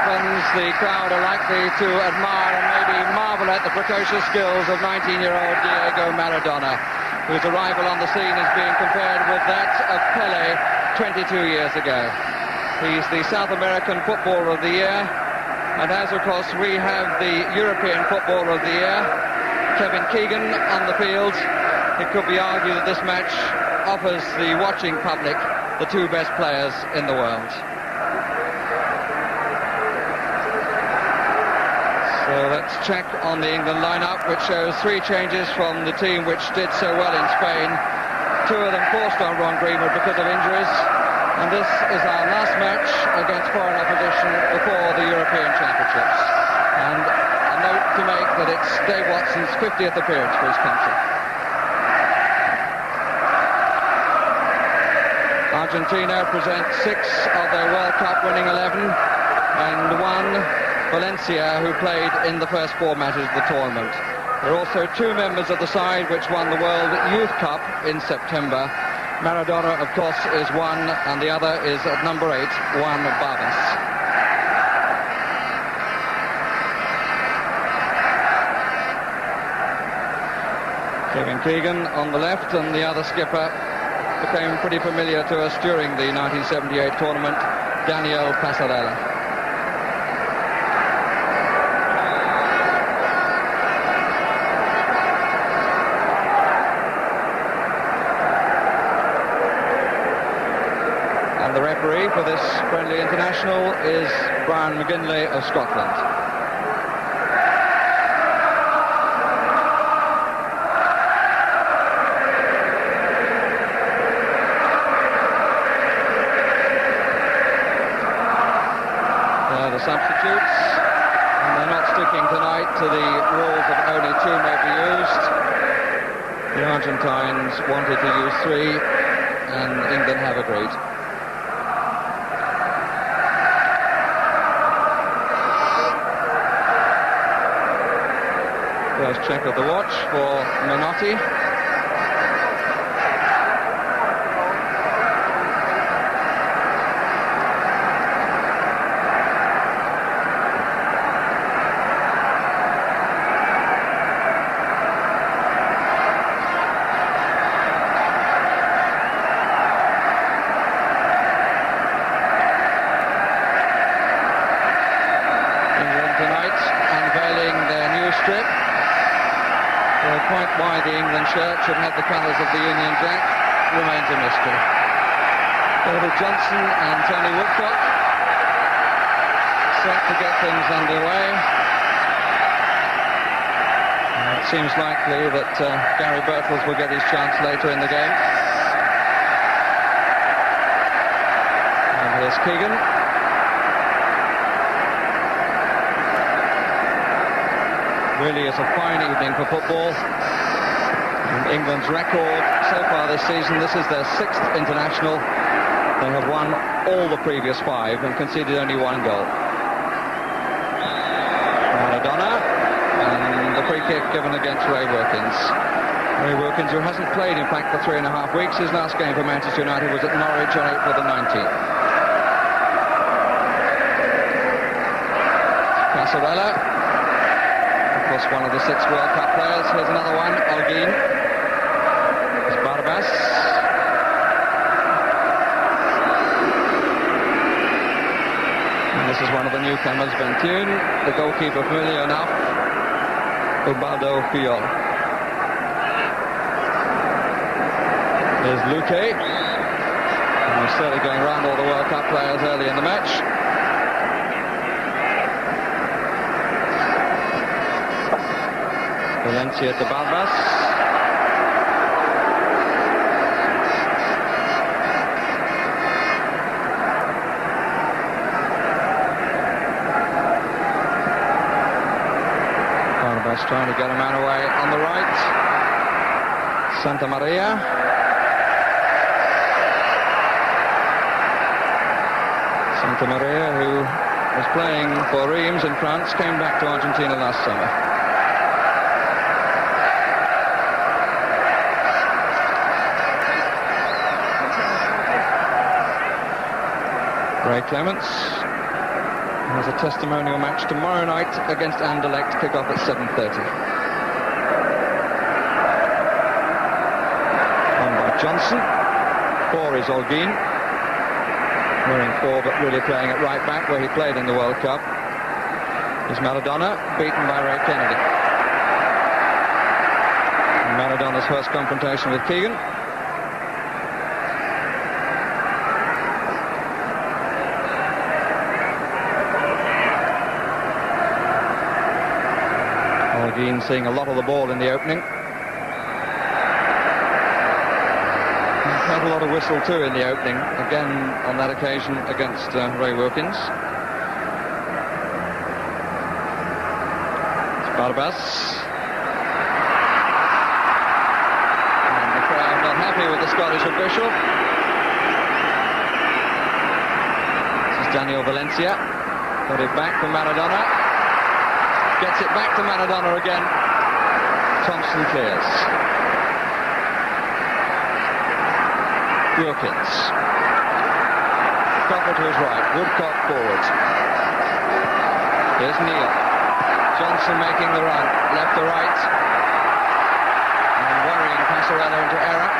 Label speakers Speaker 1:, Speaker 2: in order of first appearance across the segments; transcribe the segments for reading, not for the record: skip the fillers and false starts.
Speaker 1: happens, the crowd are likely to admire and maybe marvel at the precocious skills of 19-year-old Diego Maradona, whose arrival on the scene is being compared with that of Pelé 22 years ago. He's the South American Footballer of the Year, and as of course we have the European Footballer of the Year, Kevin Keegan, on the field, it could be argued that this match offers the watching public the two best players in the world. So let's check on the England lineup, which shows three changes from the team which did so well in Spain. Two of them forced on Ron Greenwood because of injuries. And this is our last match against foreign opposition before the European Championships. And a note to make that it's Dave Watson's 50th appearance for his country. Argentina present 6 of their World Cup winning 11 and 1 Valencia, who played in the first 4 matches of the tournament. There are also 2 members of the side which won the World Youth Cup in September. Maradona, of course, is one, and the other is at number 8, Juan Barbas. Kevin Keegan on the left, and the other skipper became pretty familiar to us during the 1978 tournament, Daniel Passarella. The referee for this friendly international is Brian McGinley of Scotland. There are the substitutes, and they're not sticking tonight to the rules of only 2 may be used. The Argentines wanted to use 3, and England have agreed. First check of the watch for Menotti. England tonight unveiling their new strip. Quite why the England shirt should have the colours of the Union Jack remains a mystery. David Johnson and Tony Woodcock set to get things underway. It seems likely that Gary Birtles will get his chance later in the game. And here's Keegan. Really is a fine evening for football. And England's record so far this season, this is their 6th international. They have won all the previous 5 and conceded only 1 goal. Maradona, and the free kick given against Ray Wilkins. Ray Wilkins, who hasn't played, in fact, for 3.5 weeks. His last game for Manchester United was at Norwich on April the 19th. Passarella. One of the 6 World Cup players. Here's another one, Alguin. There's Barbas. And this is one of the newcomers, Bentune. The goalkeeper, familiar enough, Ubaldo Fiol. There's Luque. And he's certainly going around all the World Cup players early in the match. Valencia to Barbas. Barbas trying to get a man away on the right. Santa Maria. Santa Maria, who was playing for Reims in France, came back to Argentina last summer. Ray Clements. There's a testimonial match tomorrow night against Anderlecht, kick-off at 7:30. Won by Johnson. 4 is Olguin. Wearing 4 but really playing at right back where he played in the World Cup. Is Maradona, beaten by Ray Kennedy. And Maradona's first confrontation with Keegan. Olguin seeing a lot of the ball in the opening. Quite a lot of whistle too in the opening, again on that occasion against Ray Wilkins. It's Barbas. And the crowd not happy with the Scottish official. This is Daniel Valencia. Got it back from Maradona. Gets it back to Maradona again. Thompson clears. Wilkins. Copper to his right. Woodcock forward. Here's Neal. Johnson making the run. Left to right. And worrying Passarello into error.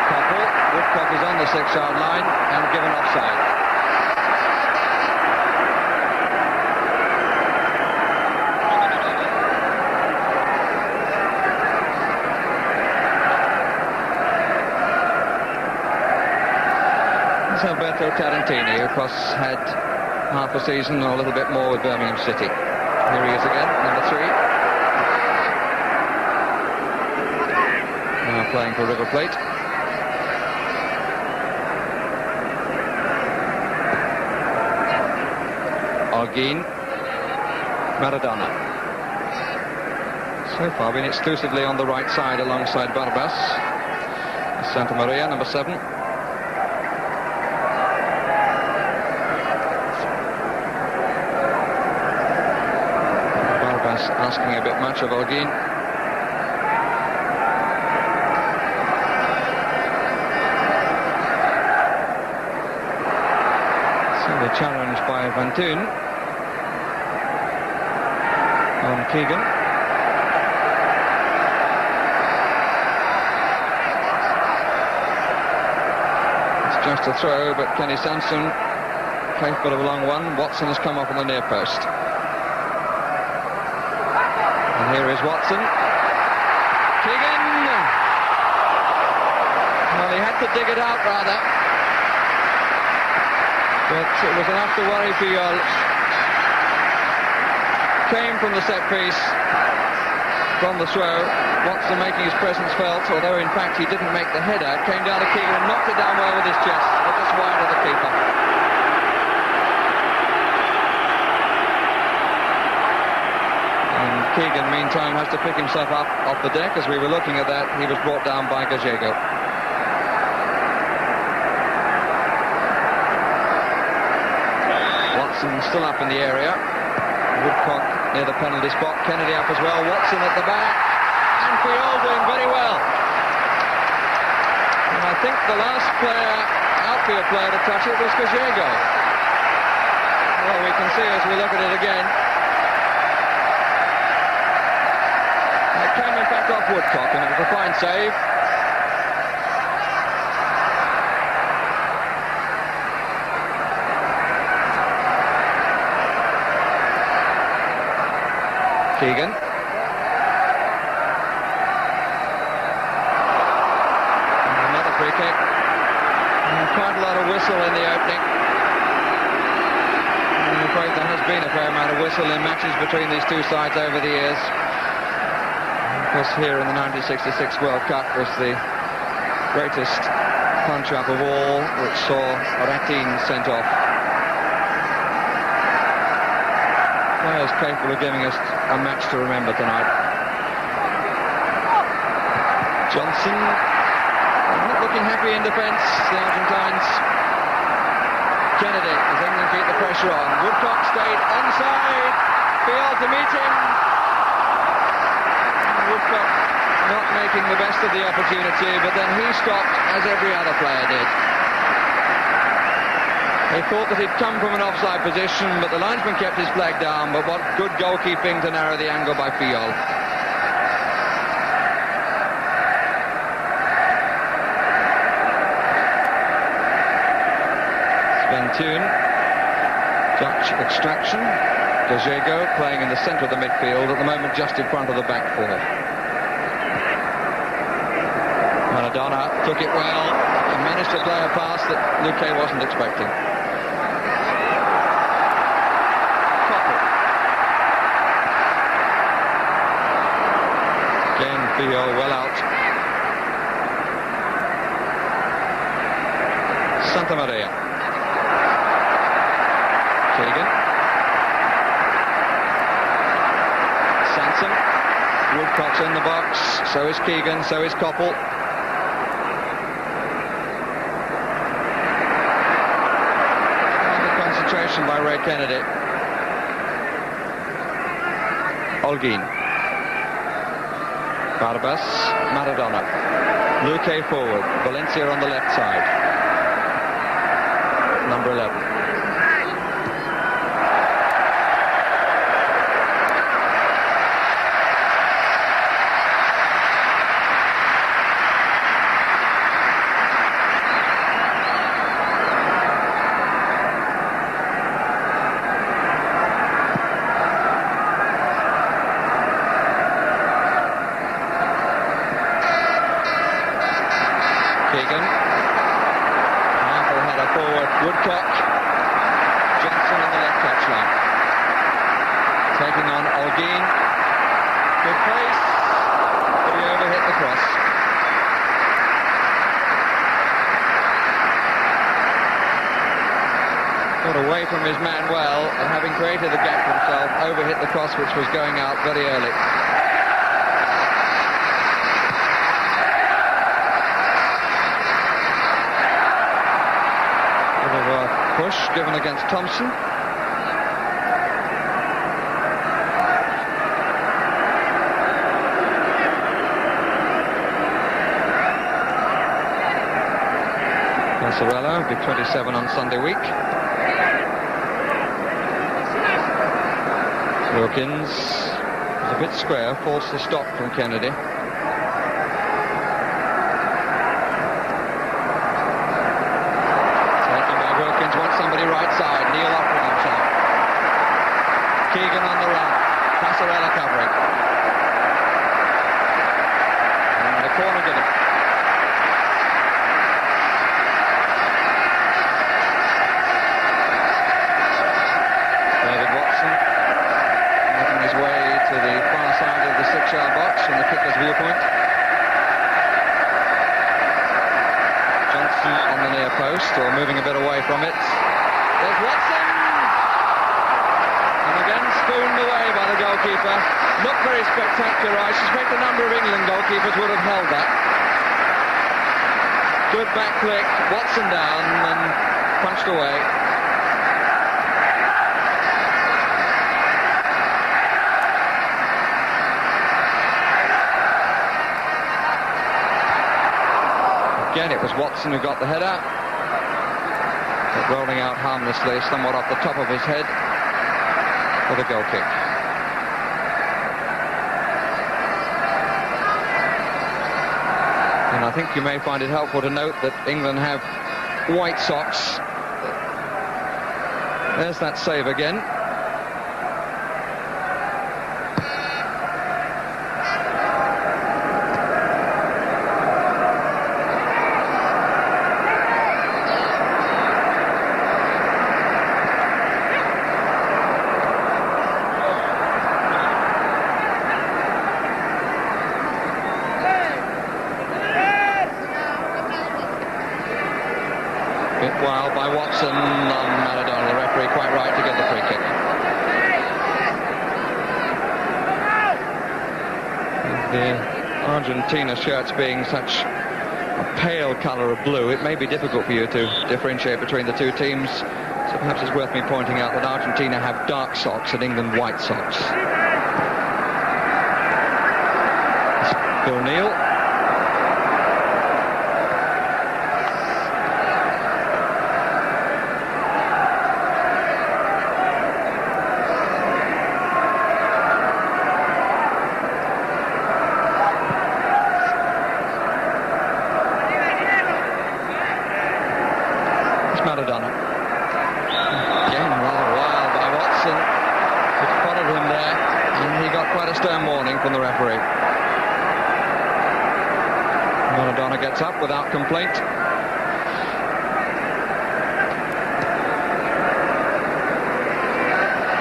Speaker 1: Couple. Woodcock is on the 6-yard line and given offside. Alberto Tarantini, who of course had half a season or a little bit more with Birmingham City. Here he is again, number 3. Now playing for River Plate. Olguin. Maradona. So far been exclusively on the right side alongside Barbas. Santa Maria, number 7. Asking a bit much of Olguin. So the challenge by Van Toon on Keegan. It's just a throw, but Kenny Sanson capable of a long one. Watson has come up on the near post. Here is Watson. Keegan! Well, he had to dig it out, rather. But it was enough to worry Puyol. Came from the set piece, from the throw. Watson making his presence felt, although in fact he didn't make the header. Came down to Keegan and knocked it down well with his chest, but just wide of the keeper. Keegan, meantime, has to pick himself up off the deck. As we were looking at that, he was brought down by Gallego. Watson still up in the area. Woodcock near the penalty spot. Kennedy up as well. Watson at the back. And Puyol doing very well. And I think the last outfield player to touch it was Gallego. Well, we can see as we look at it again. Came in fact off Woodcock, and it was a fine save. Keegan. And another free kick. And quite a lot of whistle in the opening. And I'm afraid there has been a fair amount of whistle in matches between these two sides over the years. Of course, here in the 1966 World Cup was the greatest punch-up of all, which saw Ratin sent off. Players capable of giving us a match to remember tonight. Johnson not looking happy in defence, the Argentines. Kennedy, as England keep the pressure on. Woodcock stayed onside. Puyol to meet him. Woodcock not making the best of the opportunity, but then he stopped as every other player did. They thought that he'd come from an offside position, but the linesman kept his flag down. But what good goalkeeping to narrow the angle by Fiol. Sventune, Dutch extraction. Diego playing in the centre of the midfield, at the moment just in front of the back four. Maradona took it well and managed to play a pass that Luque wasn't expecting. Again, Fiol well out. Santa Maria. Keegan. Sanson. Woodcock's in the box. So is Keegan. So is Koppel. Concentration by Ray Kennedy. Holguin. Barbas, Maradona. Luque forward. Valencia on the left side. Number 11. Keegan. Powerful header forward. Woodcock. Johnson on the left touchline. Taking on Holguin. Good pace. But he overhit the cross. Got away from his man well, and having created a gap for himself, overhit the cross which was going out very early. Push given against Thompson. Cancelo will be 27 on Sunday week. Wilkins is a bit square, forced the stop from Kennedy. Somebody right side, Neil offering himself. Keegan on the run. Passarella covering. And the corner given. David Watson making his way to the far side of the 6-yard box from the kicker's viewpoint. Johnson on the near post, or moving a bit away from it. There's Watson! And again spooned away by the goalkeeper. Not very spectacular. I suspect a number of England goalkeepers would have held that. Good back flick. Watson down and punched away. Again, it was Watson who got the header. But rolling out harmlessly, somewhat off the top of his head for the goal kick. And I think you may find it helpful to note that England have white socks. There's that save again. Wild by Watson on Maradona, the referee quite right to get the free kick. The Argentina shirts being such a pale colour of blue, it may be difficult for you to differentiate between the two teams, so perhaps it's worth me pointing out that Argentina have dark socks and England white socks. Bill Neal. Maradona. Again, rather wild by Watson, who spotted him there, and he got quite a stern warning from the referee. Maradona gets up without complaint.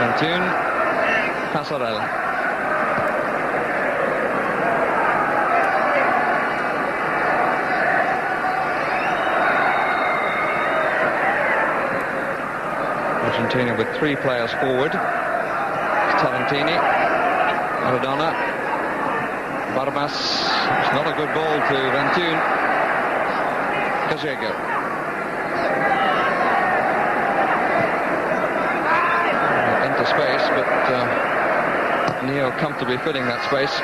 Speaker 1: Ventune, Passarella. Argentina with 3 players forward. Tarantini, Maradona, Barbas. It's not a good ball to Ventune. Gallego. Into space, but Neo comfortably filling that space.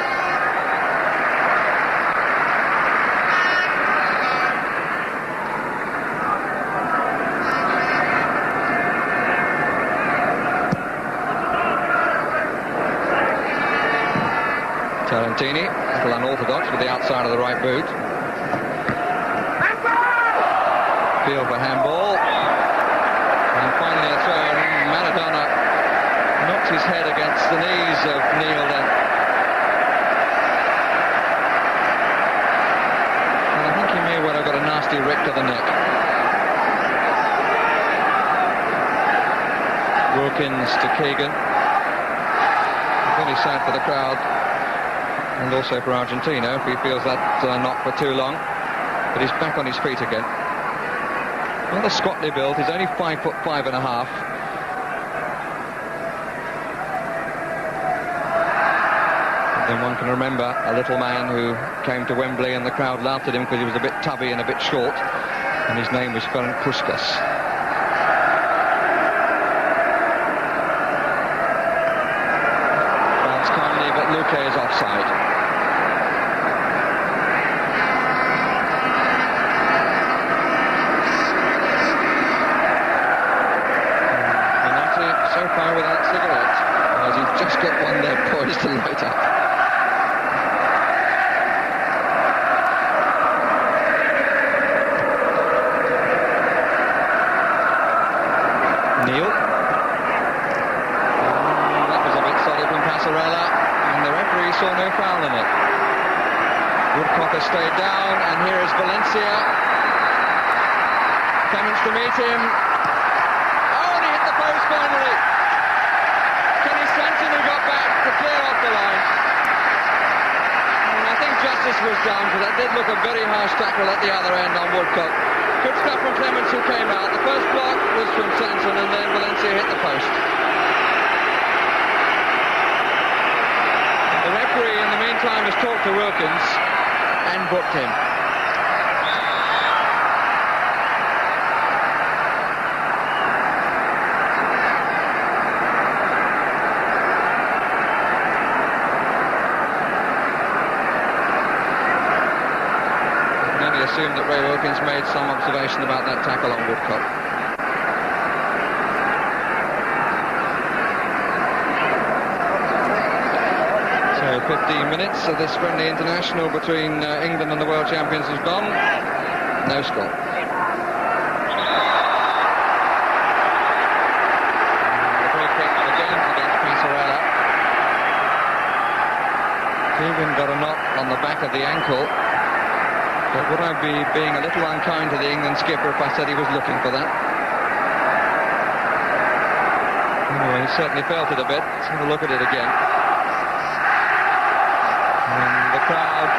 Speaker 1: Tarantini, a little unorthodox with the outside of the right boot. Field for handball. And finally a throw. Maradona knocked his head against the knees of Neil then. And I think he may well have got a nasty rip to the neck. Wilkins to Keegan. Very sad for the crowd. And also for Argentina, if he feels that knock for too long. But he's back on his feet again. Not a squatly build, he's only 5'5.5". Then one can remember a little man who came to Wembley and the crowd laughed at him because he was a bit tubby and a bit short. And his name was Ferenc Puskas. Bounce calmly, but Luque is offside. So far without cigarettes, as he's just got one there poised to light up. Neil. That was a bit solid from Passarella, and the referee saw no foul in it. Woodcock has stayed down, and here is Valencia. Clements to meet him. Finally, Kenny Sanson, who got back to clear off the line. And I think justice was done, because that did look a very harsh tackle at the other end on Woodcock. Good stuff from Clements, who came out. The first block was from Sanson, and then Valencia hit the post. The referee, in the meantime, has talked to Wilkins and booked him. Assume that Ray Wilkins made some observation about that tackle on Woodcock. So 15 minutes of this friendly international between England and the world champions has gone. No score. The free kick again against Passarella. Keegan got a knock on the back of the ankle. But would I be being a little unkind to the England skipper if I said he was looking for that? Anyway, he certainly felt it a bit. Let's have a look at it again. And the crowd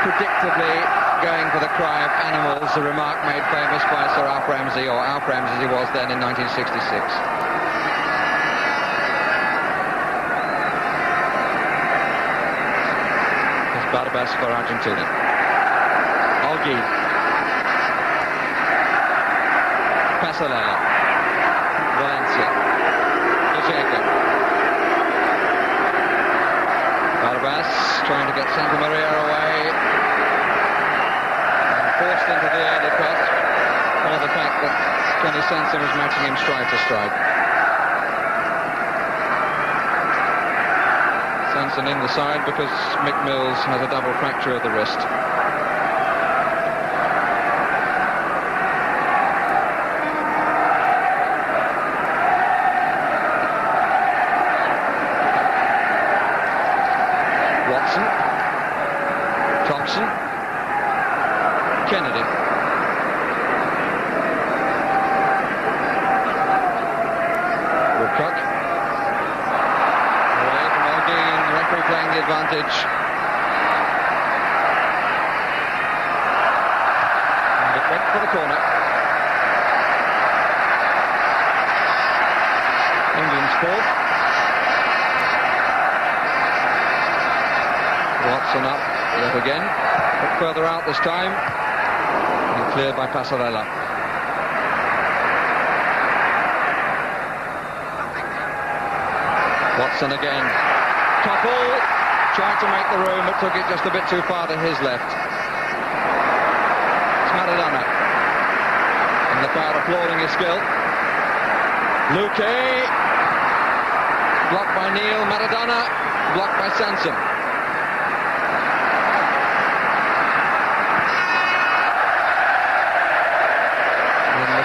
Speaker 1: predictably going for the cry of animals, a remark made famous by Sir Alf Ramsey, or Alf Ramsey as he was then in 1966. It's Barbas for Argentina. Olgi. Passarella. Valencia. Gallego. Barbas trying to get Santa Maria away. And forced into the early cut by the fact that Kenny Sanson was matching him stride to stride. Sanson in the side because Mick Mills has a double fracture of the wrist. Kennedy. Woodcock. Away from Aldine, the referee playing the advantage. And it went for the corner. England's fourth. Watson up yet again, but further out this time, and cleared by Passarella. Watson again. Topple tried to make the room, but took it just a bit too far to his left. It's Maradona, and the crowd applauding his skill. Luque, blocked by Neil. Maradona, blocked by Sansom.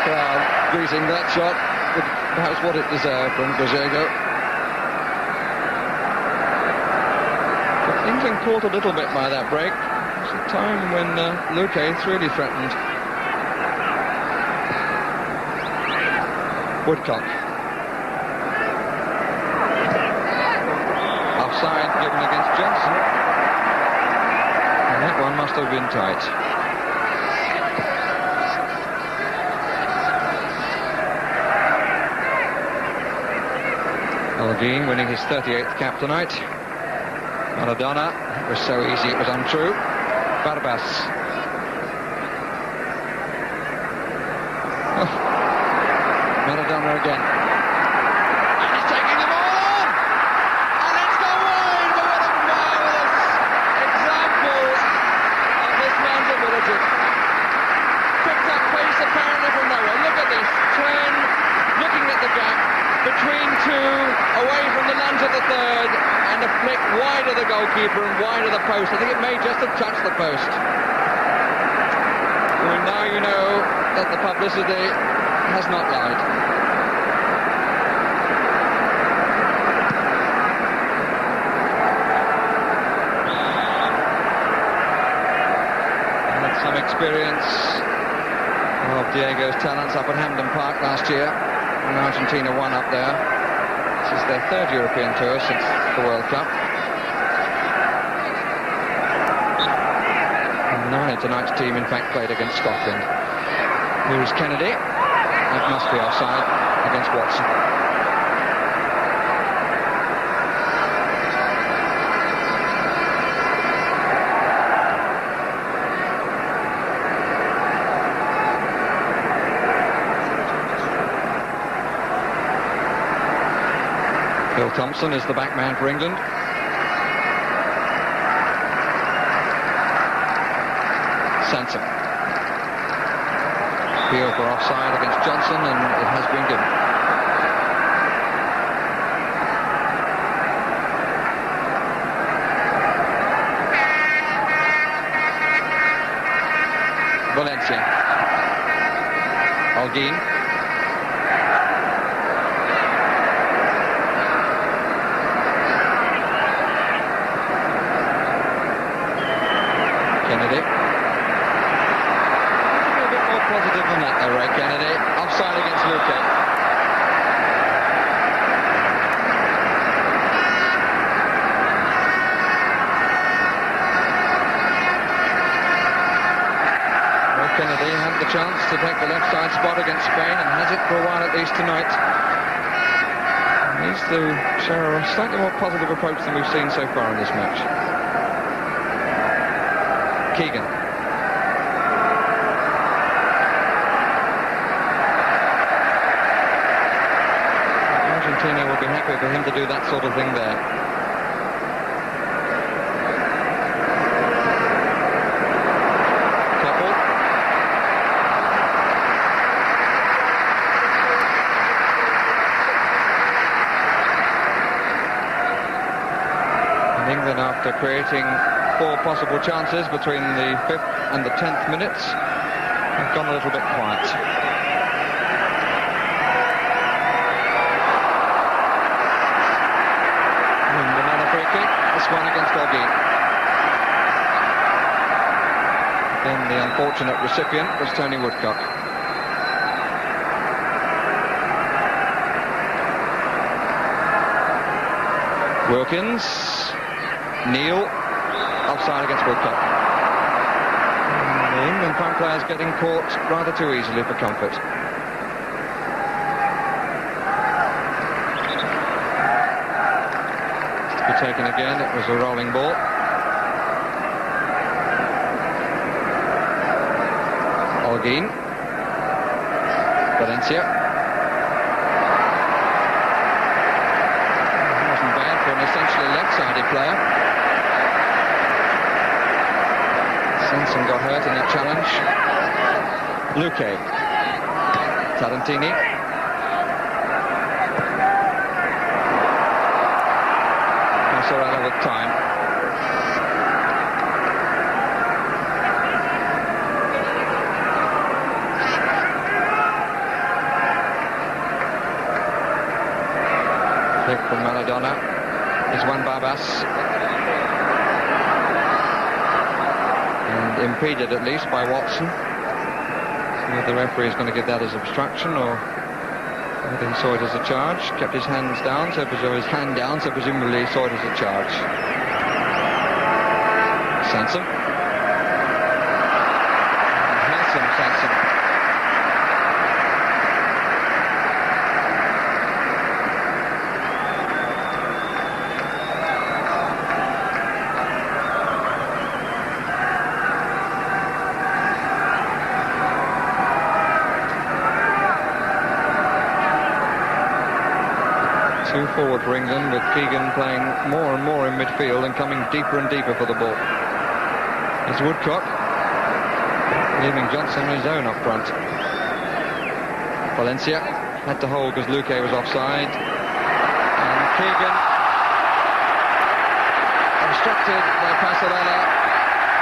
Speaker 1: Crowd greeting that shot with perhaps what it deserved from Gallego. But England caught a little bit by that break. It was a time when Luque really threatened. Woodcock. Offside given against Johnson. And that one must have been tight. Aldine winning his 38th cap tonight. Maradona, it was so easy it was untrue. Barbas. Oh. Maradona again. And he's taking the ball on! And it's gone wide, but what a marvellous example of this man's ability. Picked up pace apparently from nowhere. Look at this. Turn, looking at the gap. Between two, away from the lunge of the third, and a flick wide of the goalkeeper and wide of the post. I think it may just have touched the post. Well, now you know that the publicity has not lied. I had some experience of Diego's talents up at Hampden Park last year, when Argentina won up there. This is their third European tour since the World Cup. And 9 of tonight's team, in fact, played against Scotland. Here is Kennedy. That must be offside against Watson. Bill Thompson is the back man for England. Sansom. Appeal for offside against Johnson, and it has been given. Valencia. Aldine. Kennedy. A bit more positive than that though, Ray Kennedy. Offside against Luque. Ray Kennedy had the chance to take the left side spot against Spain and has it for a while at least tonight. He needs to show a slightly more positive approach than we've seen so far in this match. Keegan. Argentina will be happy for him to do that sort of thing there. Couple. And England, after creating 4 possible chances between the 5th and the 10th minutes, have gone a little bit quiet. And another free kick, this one against Aldine. Then the unfortunate recipient was Tony Woodcock. Wilkins, Neil, offside against Woodcock. And the England front players getting caught rather too easily for comfort. To be taken again, it was a rolling ball. Holguin, Valencia. Wasn't bad for an essentially left-sided player. Sanson got hurt in that challenge. Luque, Tarantini. Passarella with time. Pick from Maradona is Juan Barbas, and impeded at least by Watson. See if the referee is going to give that as obstruction or whether he saw it as a charge. Kept his hands down, so his hand down, so presumably he saw it as a charge. Sanson. Handsome Sanson. Two forward for England, with Keegan playing more and more in midfield and coming deeper and deeper for the ball. It's Woodcock, leaving Johnson on his own up front. Valencia had to hold because Luque was offside. And Keegan obstructed by Passarella,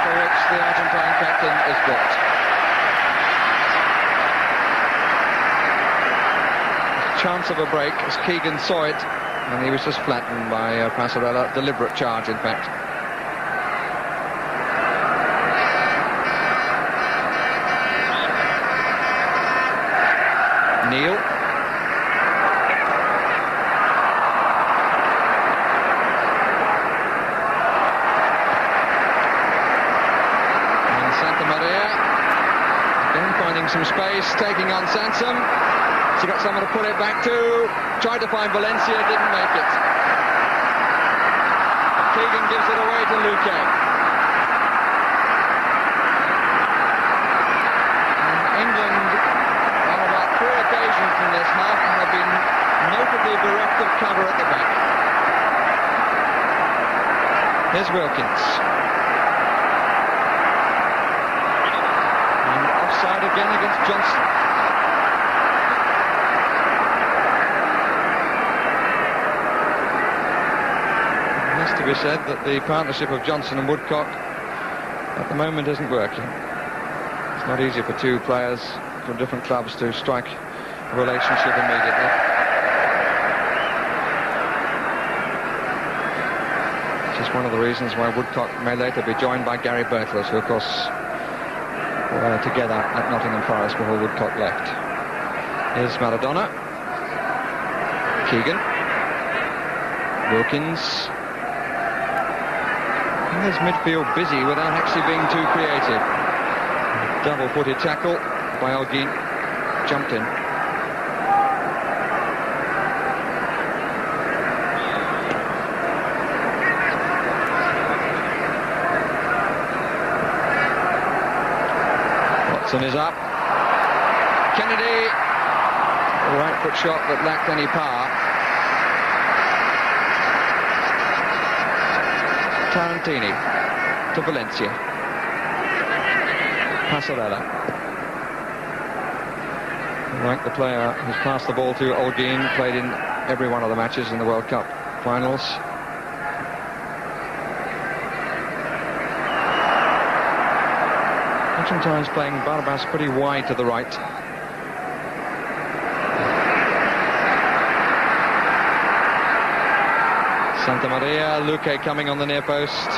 Speaker 1: for which the Argentine captain is booked. Chance of a break as Keegan saw it, and he was just flattened by Passarella. Deliberate charge, in fact. Neil. And Santa Maria again finding some space, taking on Sansom. He got someone to put it back to. Tried to find Valencia, didn't make it. Keegan gives it away to Luque. England, on about 4 occasions in this half, have been notably bereft of cover at the back. Here's Wilkins. And offside again against Johnson. To be said that the partnership of Johnson and Woodcock at the moment isn't working. It's not easy for two players from different clubs to strike a relationship immediately. It's just one of the reasons why Woodcock may later be joined by Gary Birtles, who of course were together at Nottingham Forest before Woodcock left. Here's Maradona. Keegan. Wilkins. There's midfield busy without actually being too creative. Double-footed tackle by Holguin. Jumped in. Watson is up. Kennedy. A right foot shot that lacked any power. Tarantini to Valencia. Passarella. Like the player who's passed the ball to Holguin, played in every one of the matches in the World Cup finals. Argentina's playing Barbas pretty wide to the right. Santa Maria, Luque coming on the near post.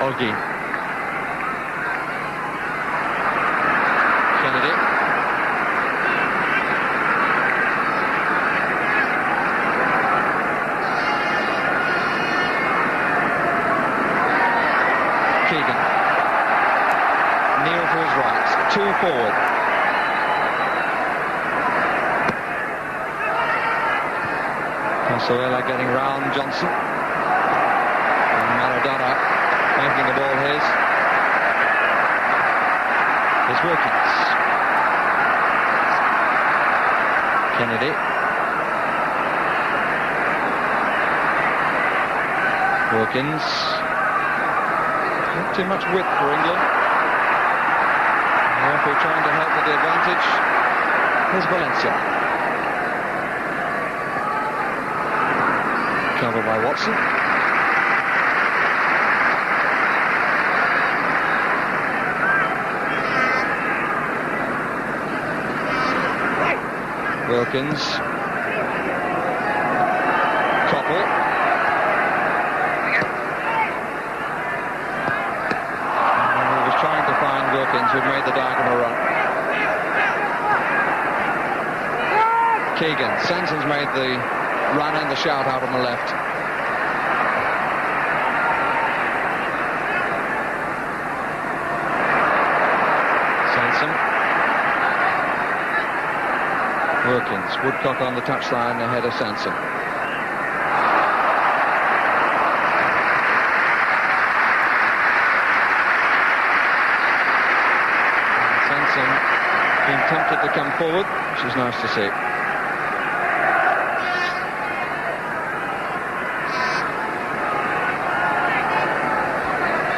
Speaker 1: Olgi. Kennedy. Keegan. Neil to his right. 2 forward. Casoela getting round Johnson. And Maradona making the ball his. Here's Wilkins. Kennedy. Wilkins. Not too much width for England. The referee trying to help with the advantage. Here's Valencia. Covered by Watson. Wilkins. Koppel. He was trying to find Wilkins, who'd made the diagonal run. Keegan. Sanson's made the run and the shout out on the left. Sanson. Wilkins. Woodcock on the touchline ahead of Sanson. Sanson being tempted to come forward, which is nice to see.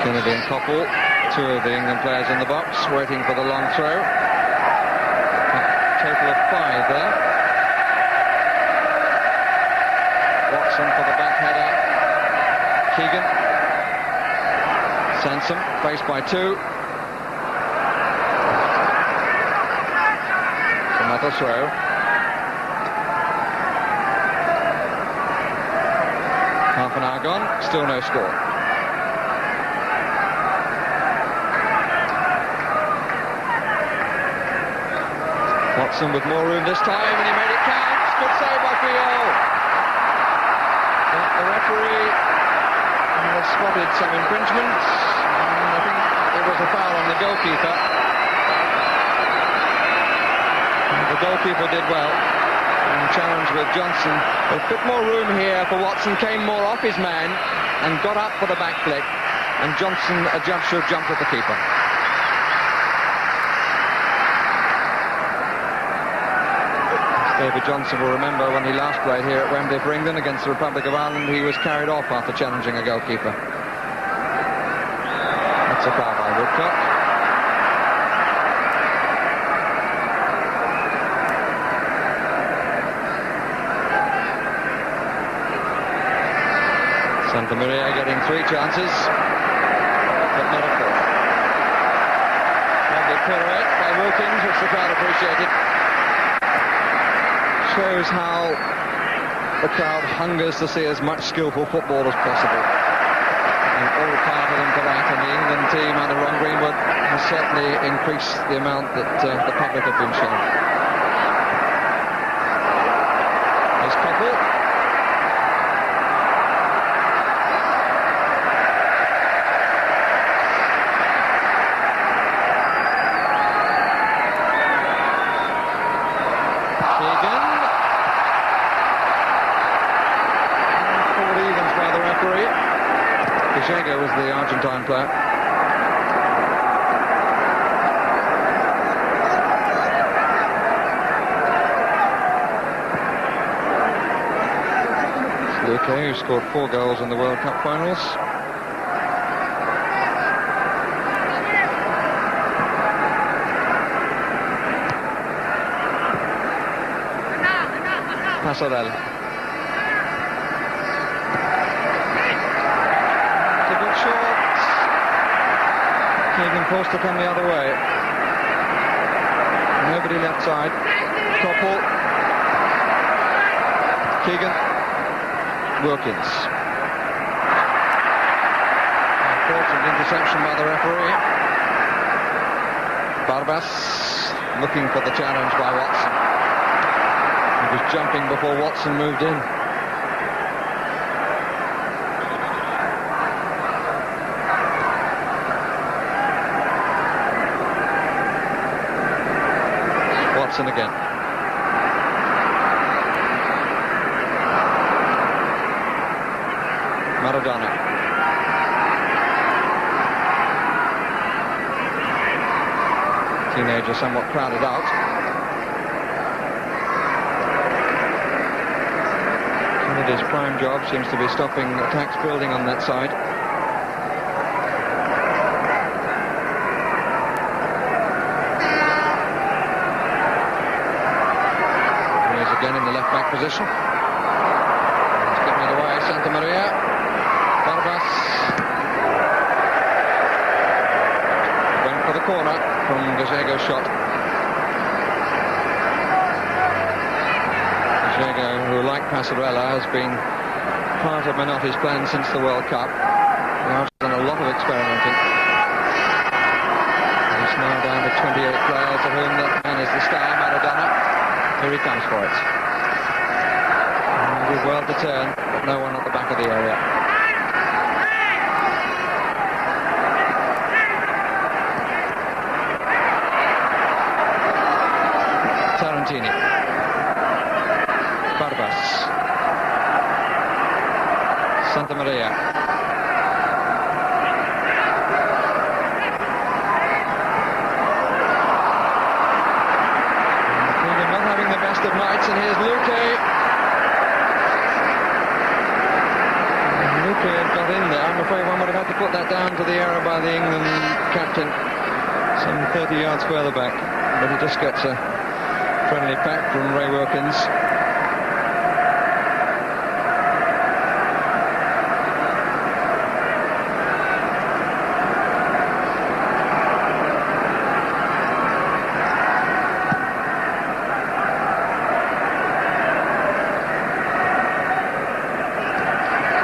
Speaker 1: Kennedy and Koppel, 2 of the England players in the box, waiting for the long throw. A total of 5 there. Watson for the back header. Keegan. Sanson, faced by 2. Another throw. Half an hour gone, still no score. Watson with more room this time, and he made it count. Good save by Fiol. But the referee has spotted some infringement, and I think it was a foul on the goalkeeper. And the goalkeeper did well, and challenged with Johnson. A bit more room here for Watson, came more off his man, and got up for the back flick, and Johnson adjudged to have jumped at the keeper. David Johnson will remember when he last played here at Wembley for England against the Republic of Ireland, he was carried off after challenging a goalkeeper. That's a foul by Woodcock. Santa Maria getting 3 chances, but not a fourth. Lovely pirouette by Wilkins, which the crowd appreciated. Shows how the crowd hungers to see as much skillful football as possible. And all part of them for that, and the England team under Ron Greenwood has certainly increased the amount that the public have been shown. There's Koppel. Diego was the Argentine player. Luque, who scored 4 goals in the World Cup finals. Pasarel. Keegan forced to come the other way. Nobody left side. Koppel. Keegan. Wilkins. Important interception by the referee. Barbas looking for the challenge by Watson. He was jumping before Watson moved in. Watson again. Maradona. Teenager somewhat crowded out. Kennedy's prime job seems to be stopping attacks building on that side. He's again in the left back position. He's giving it away, Santa Maria. Barbas went for the corner from Gallego's shot. Gallego, who like Passarella, has been part of Menotti's plan since the World Cup. He's done a lot of experimenting. He's now down to 28 players, of whom that man is the star, Maradona. Here he comes for it. He did well to turn, but no one at the back of the area. Barbas. Santa Maria. They're not having the best of nights, and here's Luque. Luque had got in there. I'm afraid one would have had to put that down to the error by the England captain some 30 yards further back, but he just gets a friendly pack from Ray Wilkins.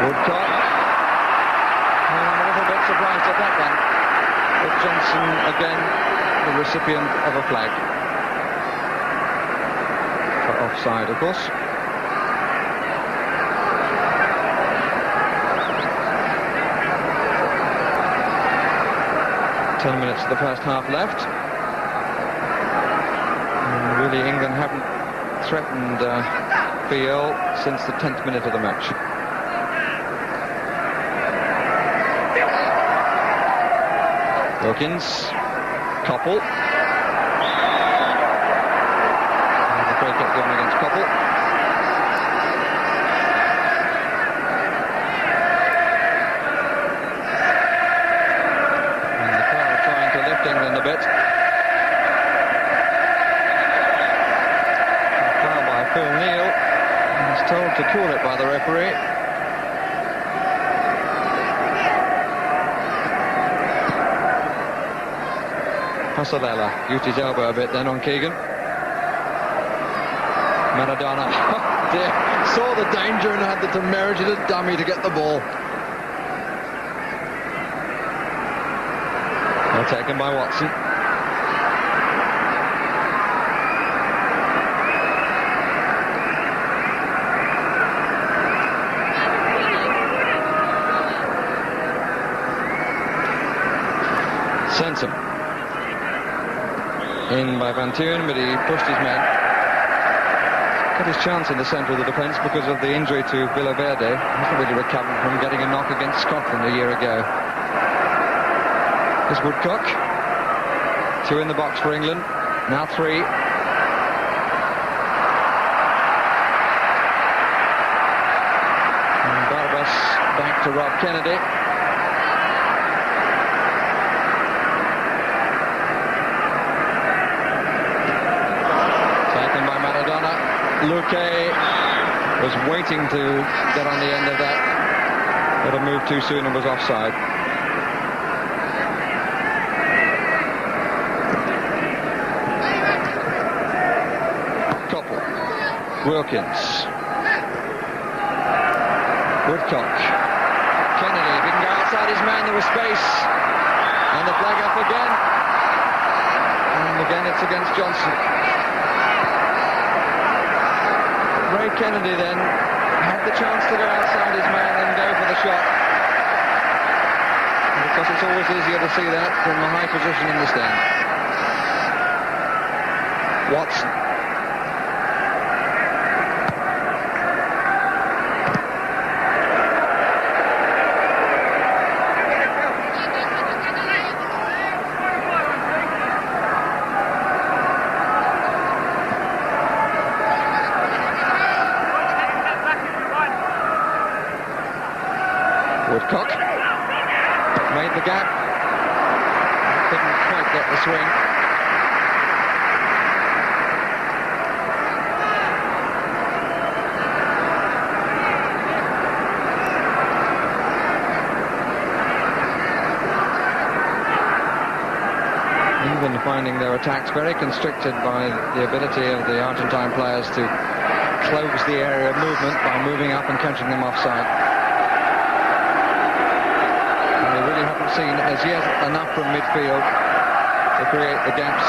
Speaker 1: Woodcock. I'm a little bit surprised at that one. But Johnson again the recipient of a flag. Offside, of course. Ten minutes of the first half left. And really, England haven't threatened PL since the 10th minute of the match. Wilkins, Koppel. Break up going against Koppel. And the crowd trying to lift England a bit. A foul by Phil Neal. He's told to call it by the referee. Passarella used his elbow a bit then on Keegan. Maradona, oh dear, saw the danger and had the temerity to dummy to get the ball. Well taken by Watson. Sansom. In by Van Tuin, but he pushed his man. Got his chance in the centre of the defence because of the injury to Villaverde. He hasn't really recovered from getting a knock against Scotland a year ago. There's Woodcock. Two in the box for England. Now three. And Barbas back to Rob Kennedy. Luque was waiting to get on the end of that, but a move too soon and was offside. Koppel, Wilkins, Woodcock, Kennedy didn't go outside. outside his man, there was space. And the flag up again. And again it's against Johnson. Ray Kennedy then had the chance to go outside his man and go for the shot. And because it's always easier to see that from a high position in the stand. Watson. Woodcock made the gap, couldn't quite get the swing. Even finding their attacks very constricted by the ability of the Argentine players to close the area of movement by moving up and catching them offside. Seen as yet enough from midfield to create the gaps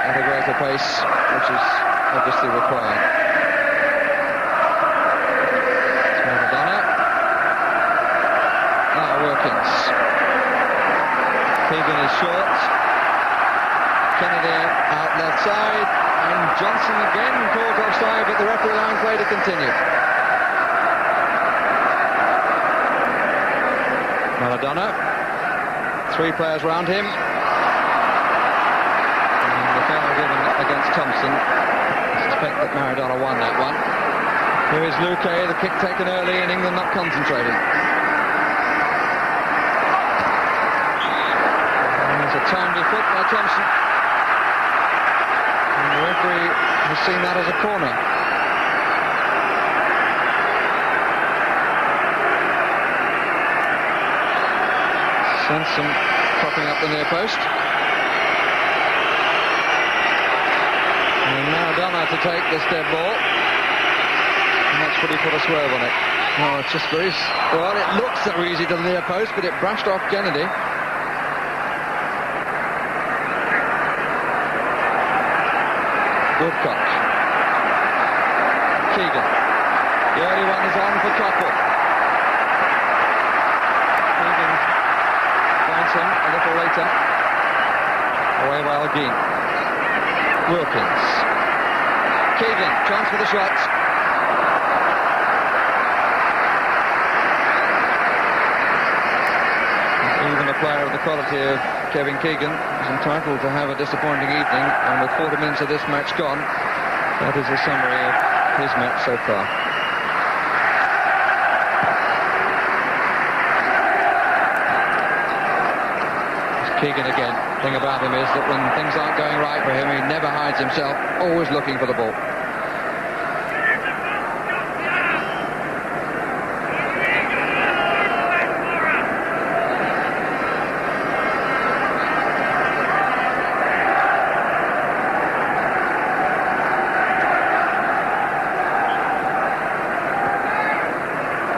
Speaker 1: at a greater pace, which is obviously required. Maradona. Wilkins. Keegan is short. Kennedy out left side, and Johnson again caught offside, but the referee allows play to continue. Maradona. Three players round him. And the foul given against Thompson. I suspect that Maradona won that one. Here is Luque, the kick taken early, and England not concentrating. And there's a timely foot by Thompson. And the referee has seen that as a corner. Simpson propping up the near post. And Maradona to take this dead ball. And that's what he put a swerve on it. Oh, it's just very... Well, it looks so easy to the near post, but it brushed off Kennedy. Woodcock. Keegan. The early one is on for Coppell. Him a little later, away by Alguin. Wilkins. Keegan, chance for the shot. Even a player of the quality of Kevin Keegan is entitled to have a disappointing evening, and with 40 minutes of this match gone, that is a summary of his match so far. Keegan again. The thing about him is that when things aren't going right for him, he never hides himself, always looking for the ball.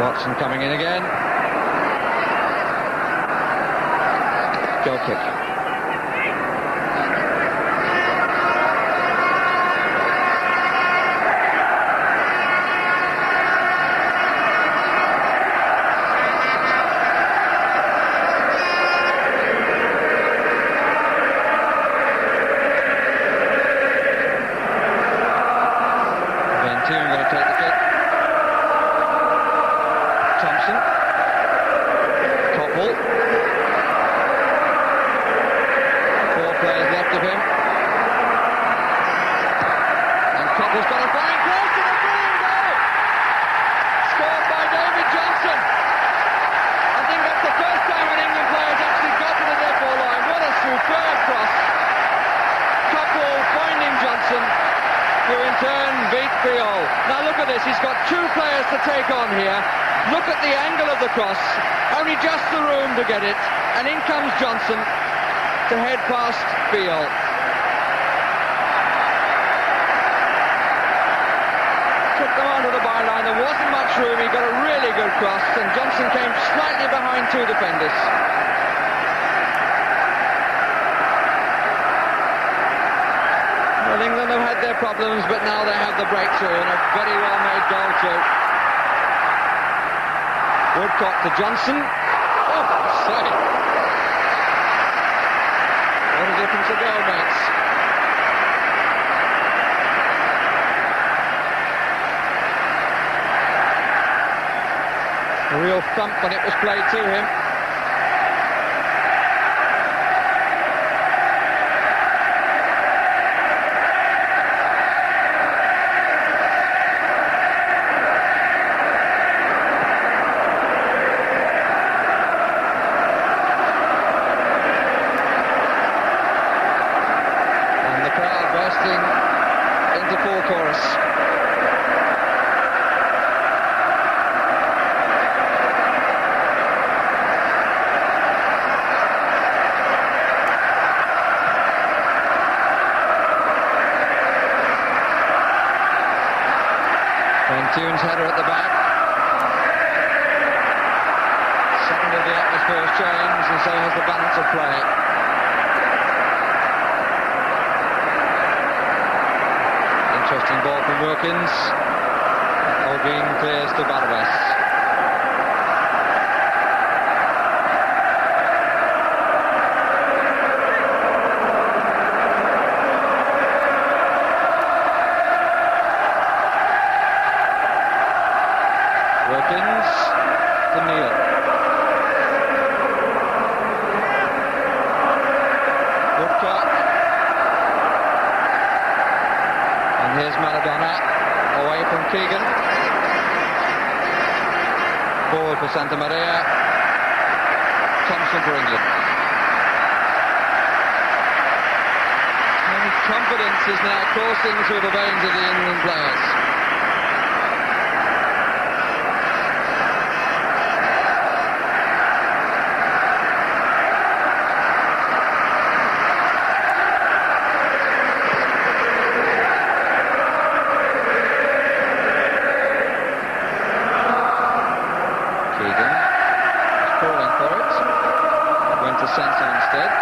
Speaker 1: Watson coming in again. Goal kick. Ventura going to take the kick. Thompson. Coppell. Players left of him. And Coppell's got a fine cross to the brilliant goal! Scored by David Johnson. I think that's the first time an England player has actually got to the dead ball line. What a superb cross. Coppell finding Johnson, who in turn beat Biol. Now look at this, he's got two players to take on here. Look at the angle of the cross. Only just the room to get it. And in comes Johnson to head past Biol. Took them onto the byline. There wasn't much room. He got a really good cross, and Johnson came slightly behind two defenders. Well, England have had their problems, but now they have the breakthrough, and a very well-made goal too. Woodcock to Johnson. Oh, sorry. What a difference a goal makes. A real thump when it was played to him. And the crowd bursting into full chorus. Tunes header at the back. Suddenly the atmosphere has changed, and so has the balance of play. Interesting ball from Wilkins. Holguin clears to Barbas. Wilkins to Neil. Woodcock. And here's Maradona away from Keegan. Forward for Santa Maria. Thompson for England. And confidence is now coursing through the veins of the England players. Sanson instead.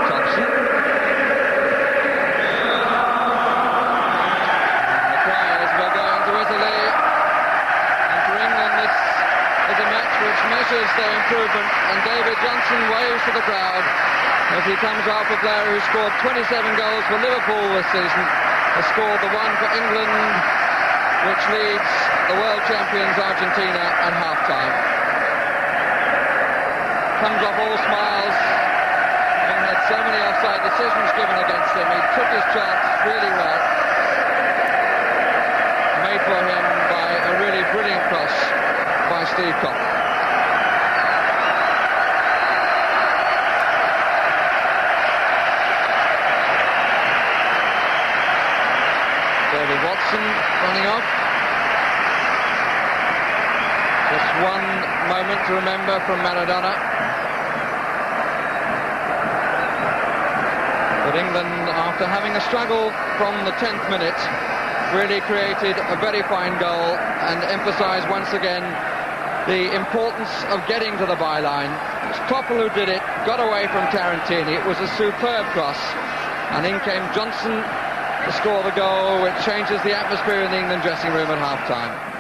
Speaker 1: Thompson. And the cries were going to Italy. And for England, this is a match which measures their improvement. And David Johnson waves to the crowd as he comes off a player who scored 27 goals for Liverpool this season. Has scored the one for England, which leads the world champions Argentina at half-time. Comes off all smiles, having had so many offside decisions given against him. He took his chance really well. Made for him by a really brilliant cross by Steve Copp. David Watson running off. Just one moment to remember from Maradona. But England, after having a struggle from the 10th minute, really created a very fine goal and emphasised once again the importance of getting to the byline. It's Toppel who did it, got away from Tarantini. It was a superb cross, and in came Johnson to score the goal, which changes the atmosphere in the England dressing room at half-time.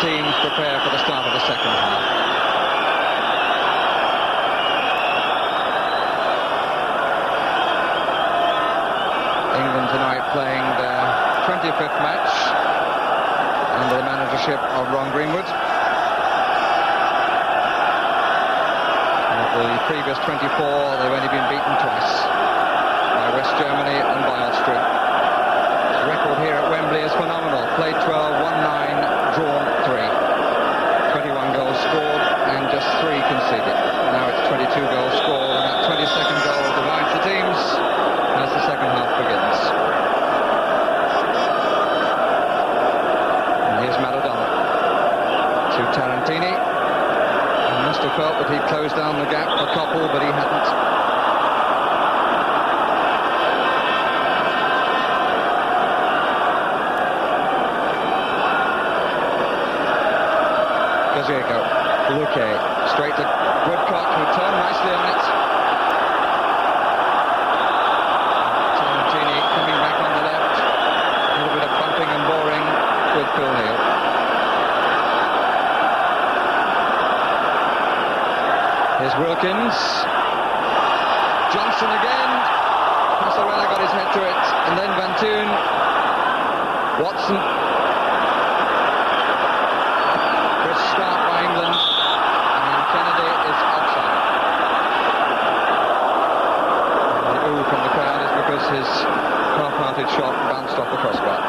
Speaker 1: Teams prepare for the start of the second half. England tonight playing their 25th match under the managership of Ron Greenwood. Of the previous 24, they've only been beaten twice, by West Germany and by Austria. The record here at Wembley is phenomenal. Played 12, won 9, Luque, straight to Woodcock, who turned nicely on it. Tarantini coming back on the left. A little bit of bumping and boring with Phil Neal. Here's Wilkins. Johnson again. Passarella got his head to it. And then Van Toon. Watson. Good start by England. And Kennedy is offside. And the ooh from the crowd is because his half-hearted shot bounced off the crossbar.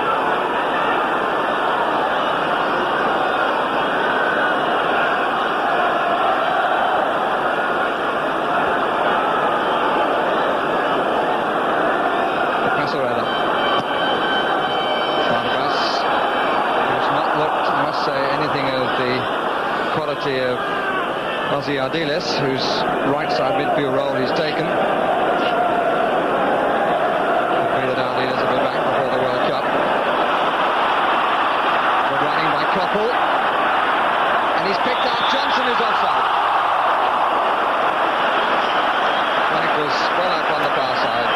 Speaker 1: Of Ozzy Ardiles, whose right side midfield role he's taken. Could be that Ardiles will be back before the World Cup. Good running by Koppel, and he's picked out Johnson, who's offside. Flag was well up on the far side.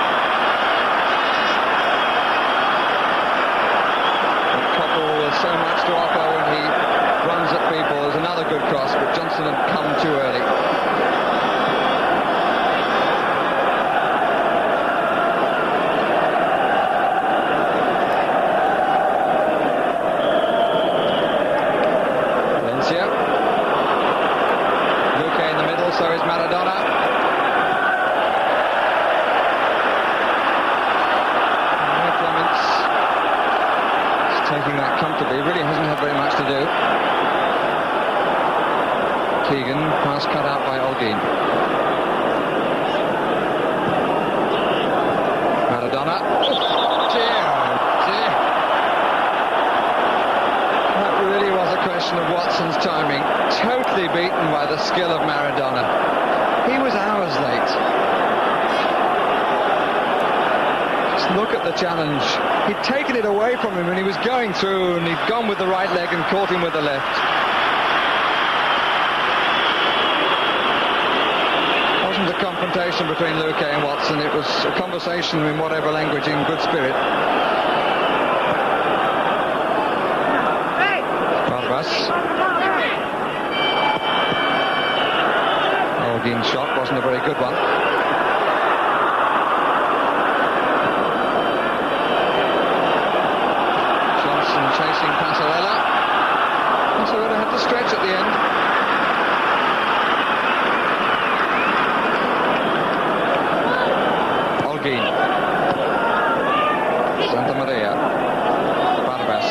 Speaker 1: But Koppel with so much to offer when he runs at people. There's another good cross, but Johnson had come too early. Valencia. Luque in the middle, so is Maradona. Clements is taking that comfortably. Really hasn't had very much to do. Keegan, pass cut out by Olguin. Maradona. Oh, dear, dear. That really was a question of Watson's timing. Totally beaten by the skill of Maradona. He was hours late. Just look at the challenge. He'd taken it away from him and he was going through, and he'd gone with the right leg and caught him with the left. A confrontation between Luque and Watson. It was a conversation in whatever language, in good spirit. Barbas. Olguin's shot wasn't a very good one. Johnson chasing Passarella. Passarella had to stretch at the end. Santa Maria. Barbas.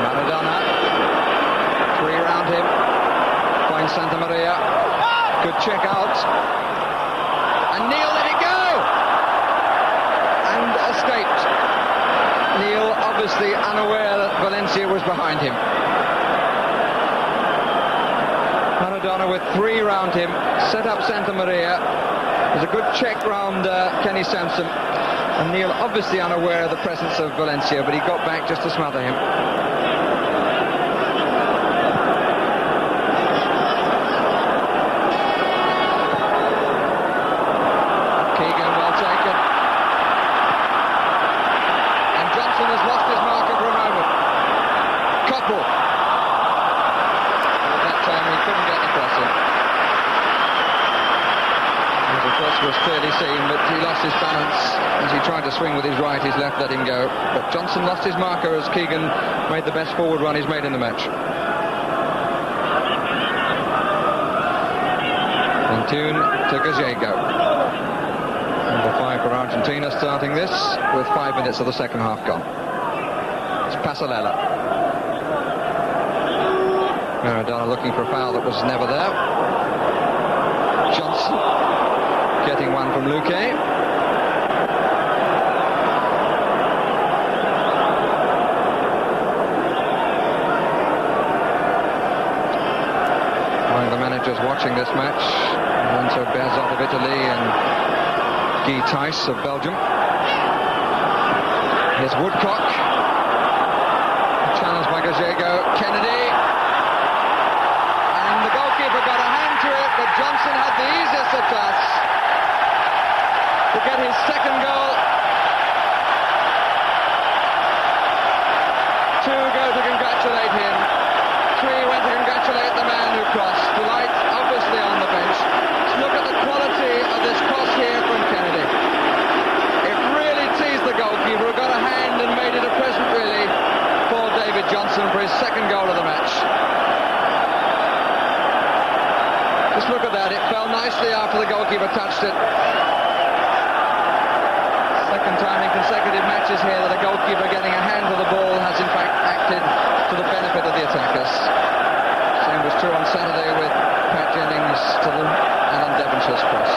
Speaker 1: Maradona. Three around him. Finds Santa Maria. Good check out. And Neal let it go! And escaped. Neal obviously unaware that Valencia was behind him. Maradona with three round him, set up Santa Maria. There's a good check round Kenny Sansom, and Neal obviously unaware of the presence of Valencia, but he got back just to smother him. Keegan well taken, and Johnson has lost his marker for a moment. Koppel. Time he couldn't get the cross in. The cross was clearly seen, but he lost his balance as he tried to swing with his right. His left let him go, but Johnson lost his marker as Keegan made the best forward run he's made in the match. Van Toon to Gallego. Number 5 for Argentina starting this with 5 minutes of the second half gone. It's Passarella. Maradona looking for a foul that was never there. Johnson getting one from Luque. One of the managers watching this match, Lorenzo Berzot of Italy and Guy Thys of Belgium. Here's Woodcock. Challenged by Gazego. Kennedy. And the goalkeeper got a hand to it, but Johnson had the easiest of tasks to get his second goal. Two go to congratulate him. Three went to congratulate the man who crossed. Delight obviously on the bench. Let's look at the quality of this cross here from Kennedy. It really teased the goalkeeper, who got a hand and made it a present really for David Johnson for his second goal of the match. Just look at that, it fell nicely after the goalkeeper touched it. Second time in consecutive matches here that a goalkeeper getting a hand to the ball has in fact acted to the benefit of the attackers. Same was true on Saturday with Pat Jennings to the Alan Devonshire's cross.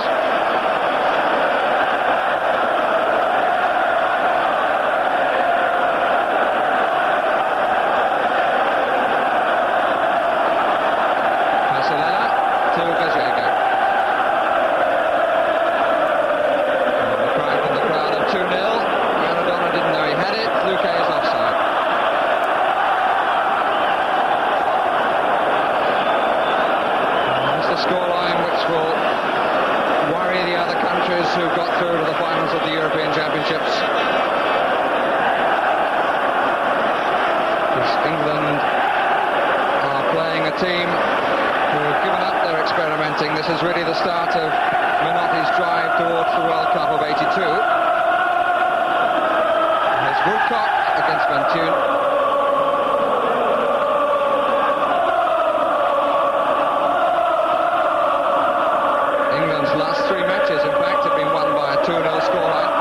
Speaker 1: Who got through to the finals of the European Championships. Because England are playing a team who have given up their experimenting. This is really the start of Minotti's drive towards the World Cup of '82. Here's Woodcock against Bentune. England's last three matches, in fact, have been won by a 2-0 scoreline.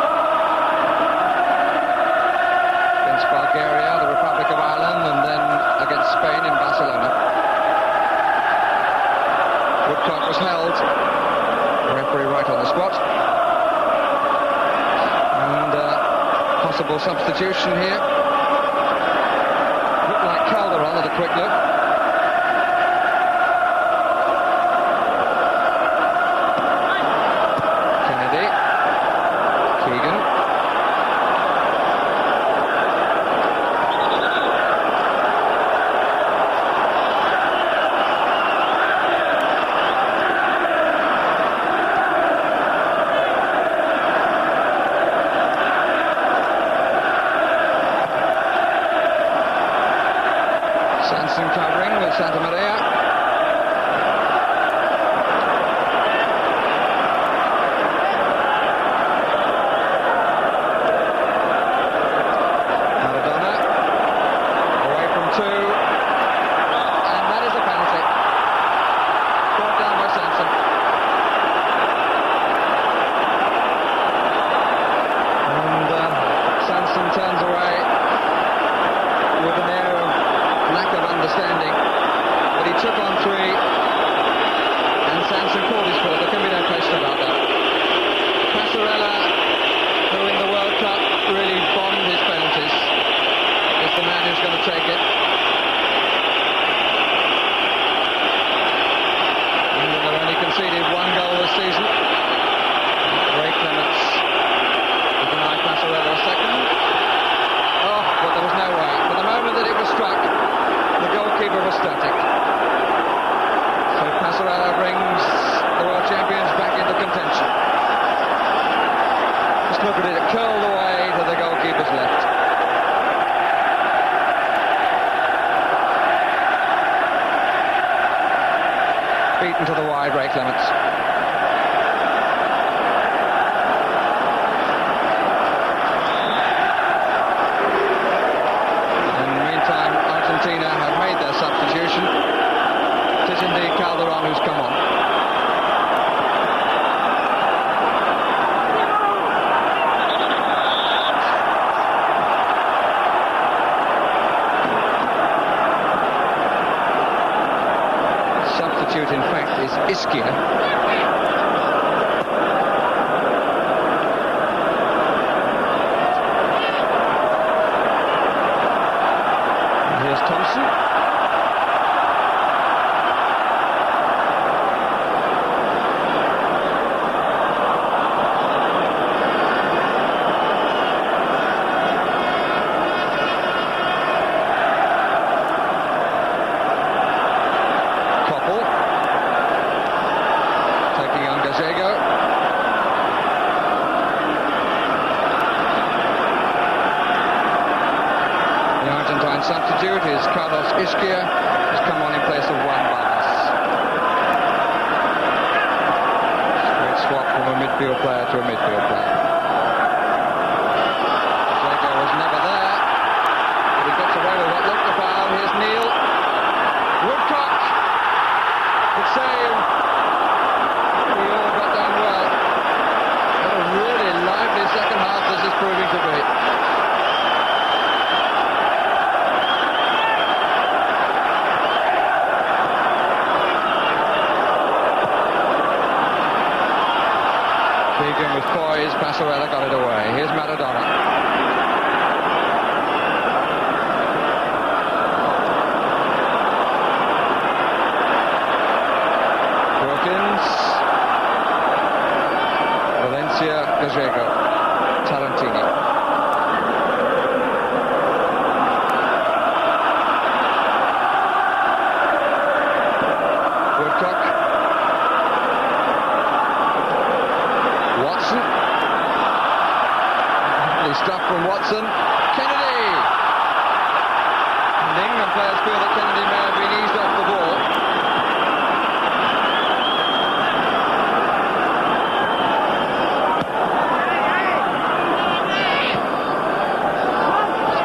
Speaker 1: Against Bulgaria, the Republic of Ireland, and then against Spain in Barcelona. Woodcock was held. The referee right on the spot. And possible substitution here. Looked like Calderon at a quick look. Covering with Santa Maria. Maradona away from two, and that is a penalty. Brought down by Sanson. And Sanson turns away with an air of lack of understanding, but he took on three, and Sanson called his fault. There can be no question about that. Passarella, who in the World Cup really bombed his penalties, is the man who's going to take it. England have only conceded one goal this season. Ray Clements to deny Passarella a second. Oh, but there was no way. For the moment that it was struck, the goalkeeper was static. So Passarella brings the world champions back into contention. Just look at it, it curled away to the goalkeeper's left. Beaten to the wide, Ray Clements. Argentina have made their substitution. It is indeed Calderon who's come on. Substitute, in fact, is Ischia. Thompson. to a midfield player. Diego was never there, but he gets away with what looked a foul. Here's Neil. Woodcock. Good save. We all got down well. What a really lively second half this is proving to be. Keegan was poised, Passarella got it away. Here's Maradona. Wilkins. Valencia, Gallego. Tarantini. Woodcock. Watson. Lovely stuff from Watson. Kennedy. And England players feel that Kennedy may have been eased off the ball.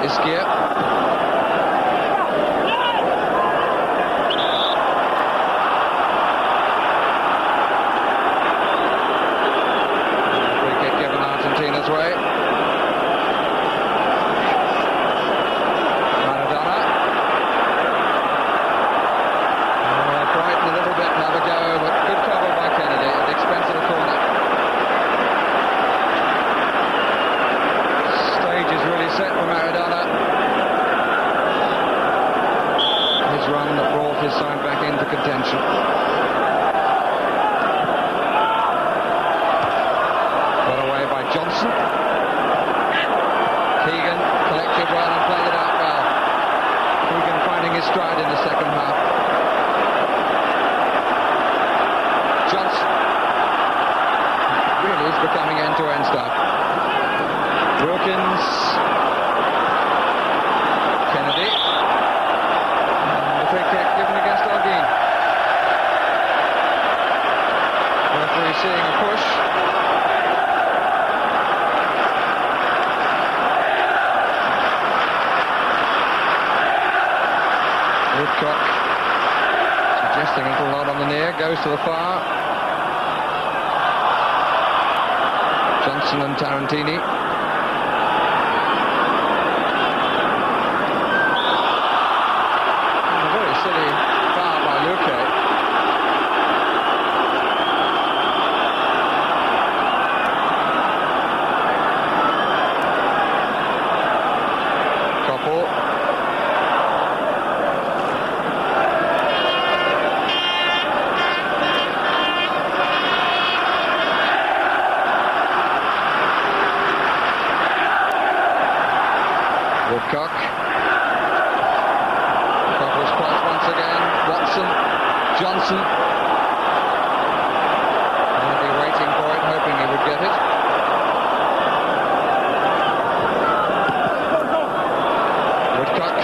Speaker 1: Ischia. Argentina's way. Maradona. Brighton a little bit, have a go, but good cover by Kennedy at the expense of the corner. Stage is really set for Maradona. His run that brought his side back into contention. Johnson. Keegan collected well and played it out well. Keegan finding his stride in the second half. Johnson. Really is becoming end-to-end stuff. Wilkins. Kennedy. The free kick given against Alguin. Referee seeing a push. Woodcock suggesting a little nod on the near, goes to the far. Johnson and Tarantini. A very silly foul by Luque. Koppel. Woodcock. Koppel's cross once again. Watson. Johnson. He'll be waiting for it, hoping he would get it. Woodcock.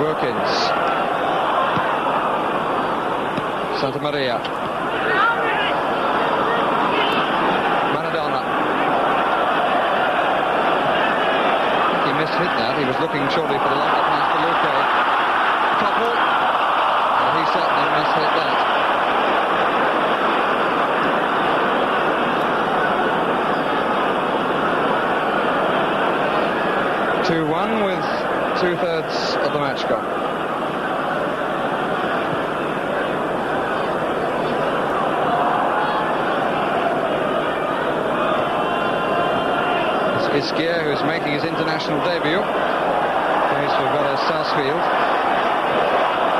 Speaker 1: Wilkins. Santa Maria. Maradona. Hit that. He was looking shortly for the longer pass to Luque. Koppel. Well, he certainly mishit that. (2-1) with 2/3 of the match gone. Ischia, who's making his international debut, plays for Vélez Sarsfield.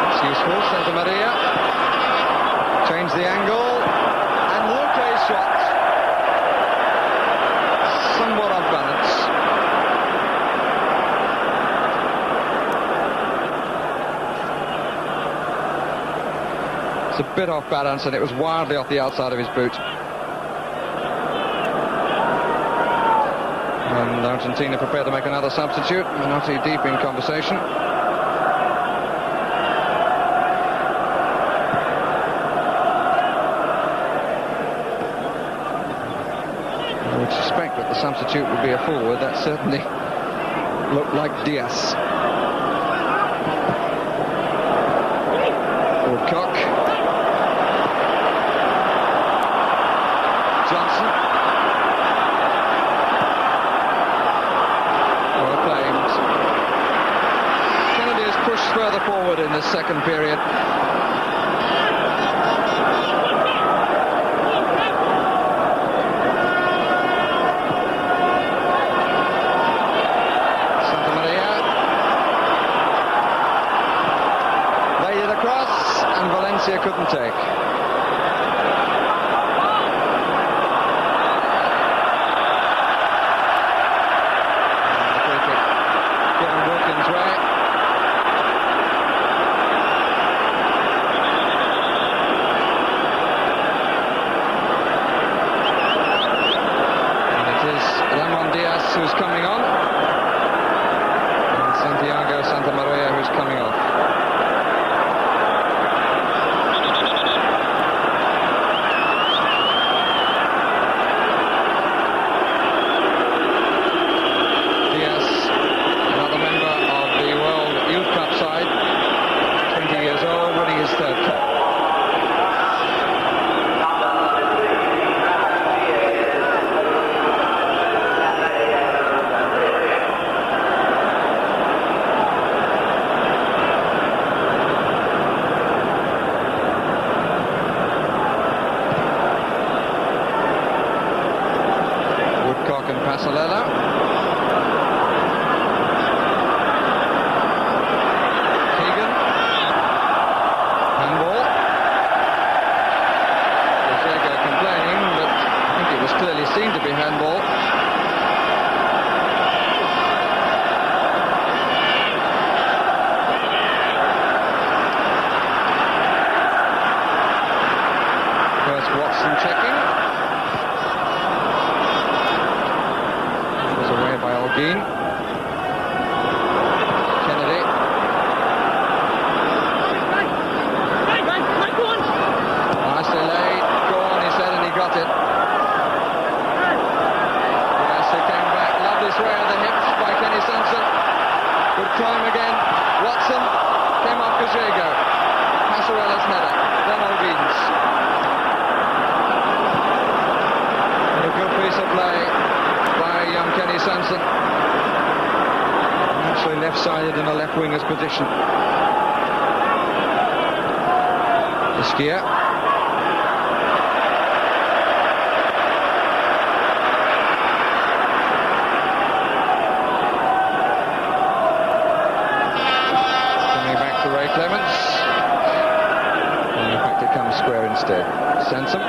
Speaker 1: It's useful. Santa Maria. Change the angle. And Luque's shot. Somewhat off balance. It's a bit off balance, and it was wildly off the outside of his boot. And Argentina prepared to make another substitute. Menotti deep in conversation. substitute would be a forward. That certainly looked like Diaz. Woodcock. Johnson. Well claimed. Kennedy is pushed further forward in this second period. Couldn't take. And the free kick given Wilkins' way. And it is Ramon Diaz who's coming on, and Santiago Santamaria who's coming off. Left-sided in a left winger's position. Ischia. Coming back to Ray Clements. And in fact it comes square instead. Sansom.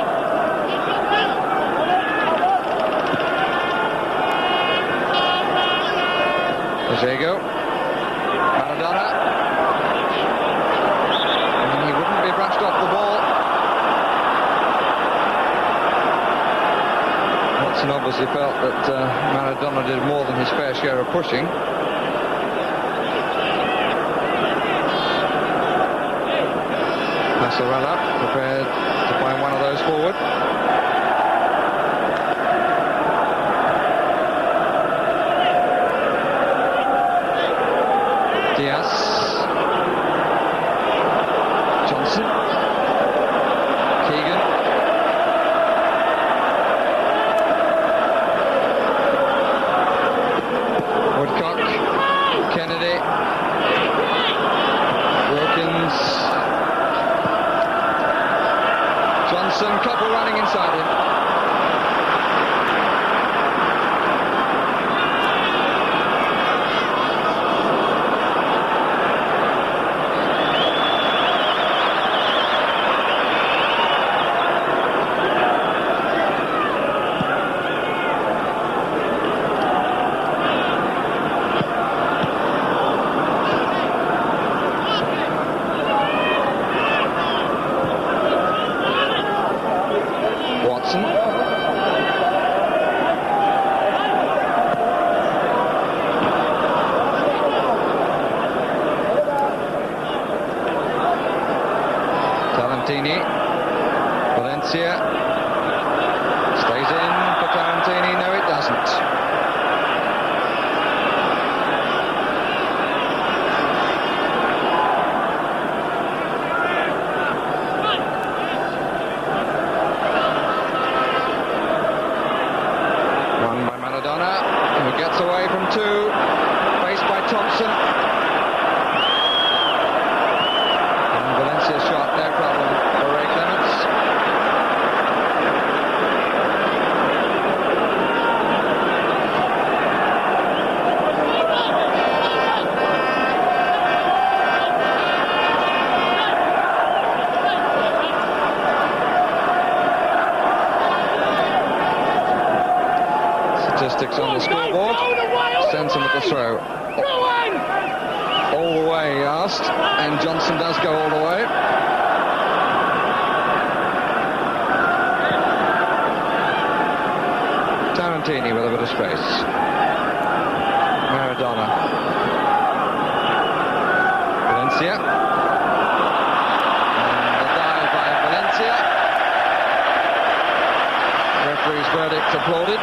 Speaker 1: Diego Maradona, and he wouldn't be brushed off the ball. Watson obviously felt that Maradona did more than his fair share of pushing. Passarella prepared to find one of those forward. Diaz, Johnson, Keegan, Woodcock, Kennedy, Wilkins, Johnson, couple running inside him. Valencia stays in for Tarantini. No, it doesn't. marks on the scoreboard. Sends him at the throw. All the way, he asked, and Johnson does go all the way. Tarantini with a bit of space. Maradona. Valencia. And the dive by Valencia. Referee's verdict applauded.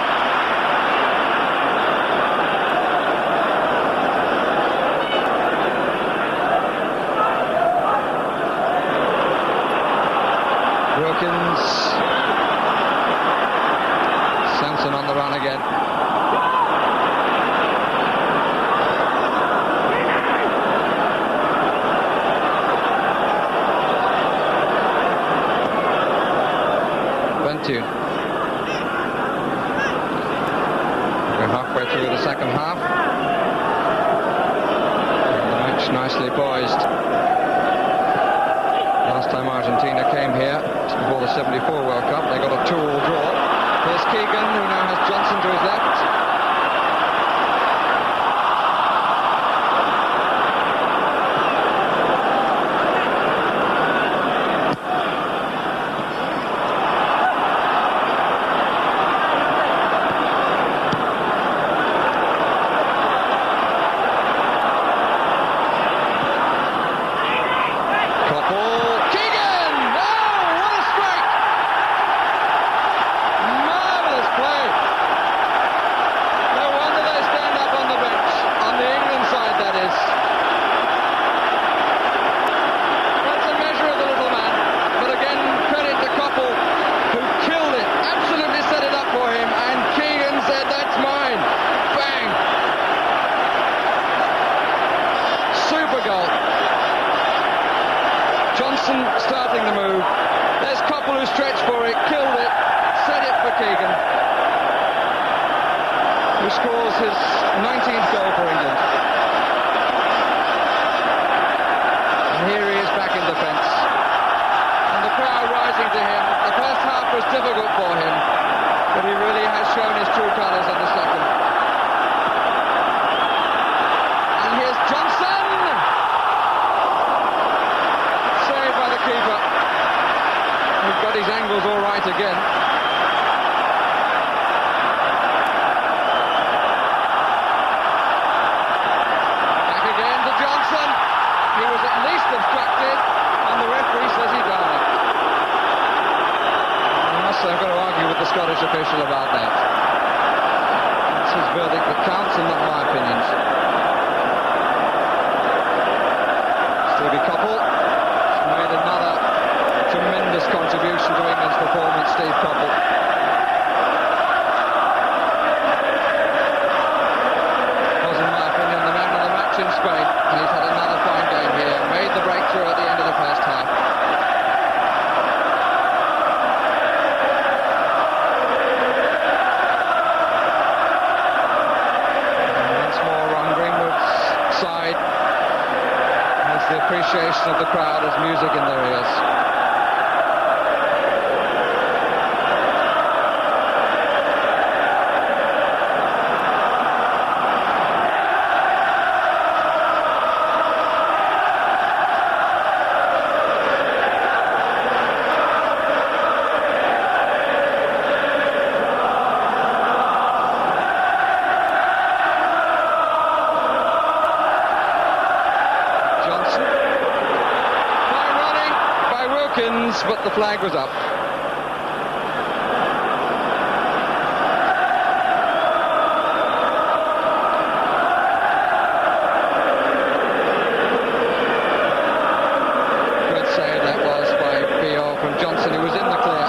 Speaker 1: Wilkins. Sampson on the run again. Ventu. We're halfway through the second half. And the match nicely poised. Last time Argentina came here, before the 74 World Cup, they got a 2-2 draw. Here's Keegan, who now has Johnson to his left. Starting the move. There's Koppel who stretched for it, killed it, set it for Keegan, who scores his 19th goal for England. And here he is back in defence. And the crowd rising to him. The first half was difficult for him, but he really has shown his true colours in the second. And here's Johnson! Keeper. He's got his angles all right again. Back again to Johnson. He was at least obstructed, and the referee says he died. I must say, I've got to argue with the Scottish official about that. It's his verdict that counts, and not my opinions. Stevie Koppel made another tremendous contribution to England's performance, Steve Koppel. Was, in my opinion, the man of the match in Spain, and he's had another fine game here. Made the breakthrough at the end of the first half. And once more on Greenwood's side. The appreciation of the crowd as music in their ears. But the flag was up. Good save that was by P.O. from Johnson, who was in the clear.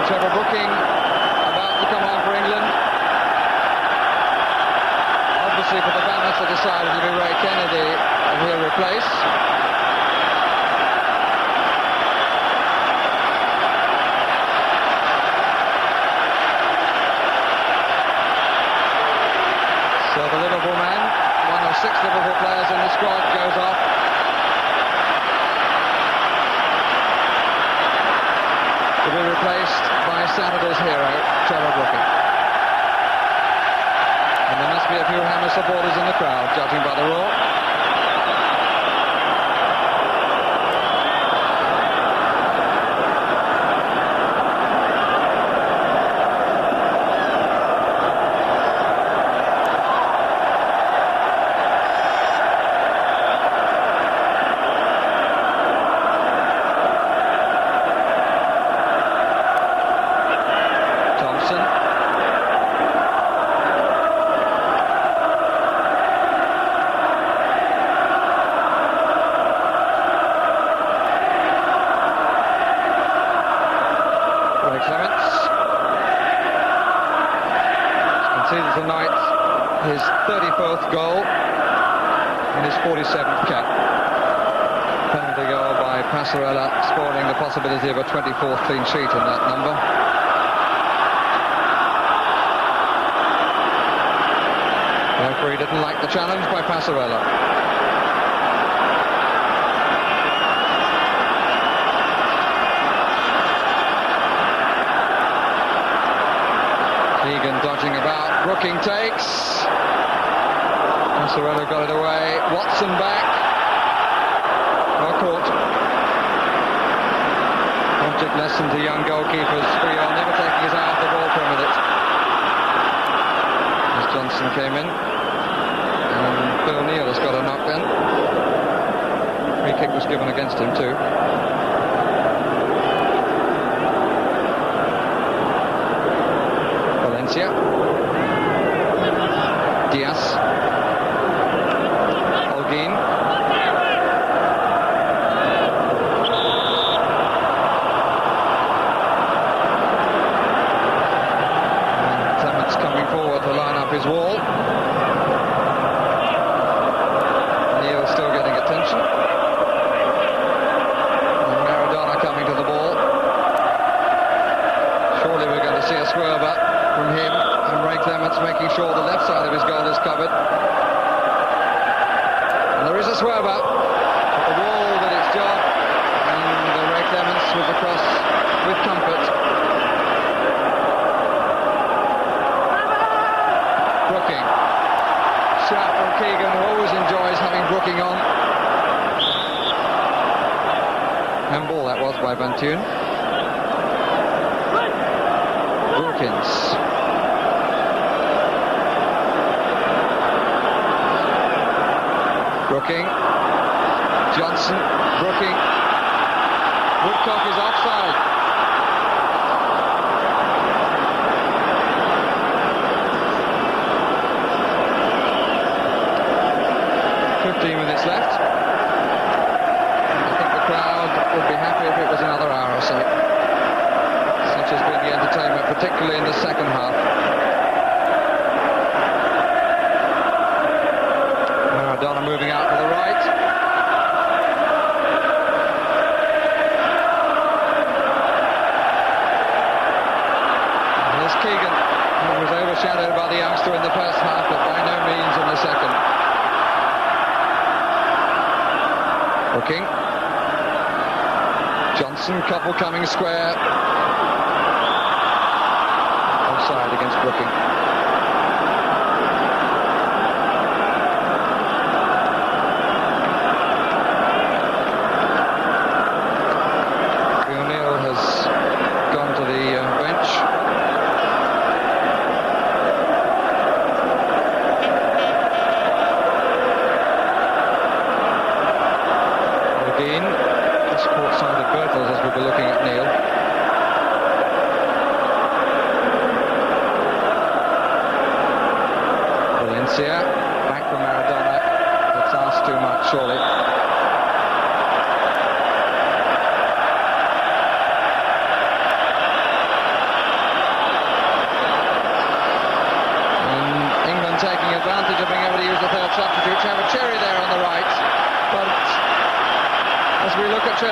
Speaker 1: Trevor Brooking about to come on for England. Obviously for the balance of the side it'll be Ray Kennedy and he'll replace. So the Liverpool man, one of 6 Liverpool players in the squad, goes off. To be replaced by Saturday's hero, Trevor Brooking. And there must be a few Hammer supporters in the crowd, judging by the roar. Tonight his 34th goal and his 47th cap. Penalty goal by Passarella, spoiling the possibility of a 24th clean sheet in that number. The referee didn't like the challenge by Passarella. Keegan dodging about, Brooking takes. Passarella got it away, Watson back. Well caught. Object lesson to young goalkeepers, Friol never taking his eye off the ball for a minute. As Johnson came in. And Phil Neal has got a knock then. Free kick was given against him too. Diaz, Holguin, Clement's coming forward to line up his wall. Neil still getting attention. And Maradona coming to the ball. Surely we're going to see a swerve up from him, and Ray Clements making sure the left side of his goal is covered. And there is a swerve up, but the wall did its job, and Ray Clements was across with comfort. Brooking. Shout from Keegan, who always enjoys having Brooking on. Handball that was by Van Thun. Wilkins. Brooking, Johnson, Brooking, Woodcock is offside. Minutes left. I think the crowd would be happy if it was another hour or so. Such has been the entertainment, particularly in the second half. Maradona moving out to the right. And here's Keegan, who was overshadowed by the youngster in the first half, but by no means in the second. Brooking. Johnson, couple coming square. Offside against Brooking. O'Neill has gone to the bench. Again, this court-side of Bertels as we'll be looking at Neil.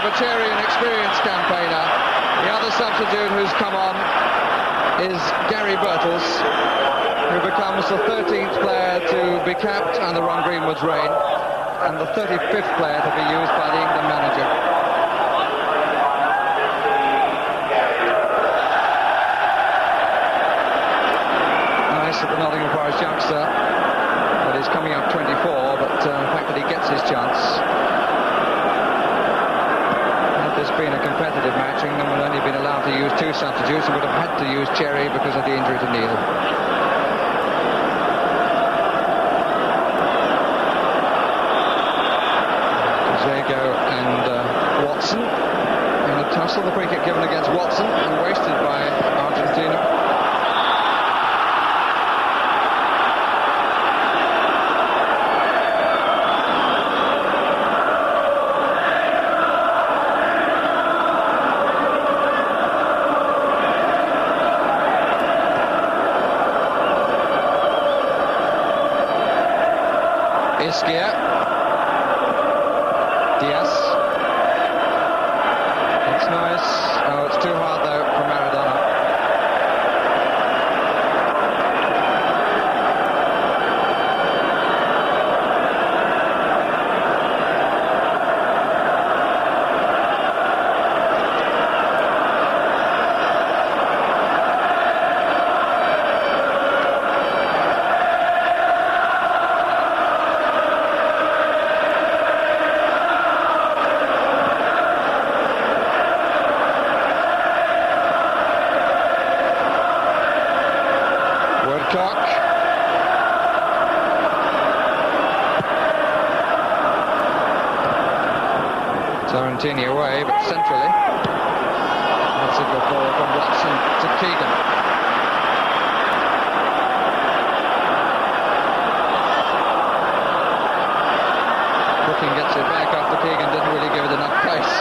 Speaker 1: for Cherry, an experienced campaigner. The other substitute who's come on is Gary Birtles, who becomes the 13th player to be capped under Ron Greenwood's reign and the 35th player to be used by the England manager. Nice at the Nottingham Forest youngster, but he's coming up 24, but the fact that he gets his chance. Had this been a competitive match, England would only been allowed to use 2 substitutes and would have had to use Cherry because of the injury to Neil. Diego and Watson in the tussle. The free kick given against Watson and wasted by Argentina. Iskia. Diaz. It's nice. Oh, it's too hard though for Maradona. Argentina away, but centrally. That's a good ball from Watson to Keegan. Brooking gets it back after Keegan didn't really give it enough pace.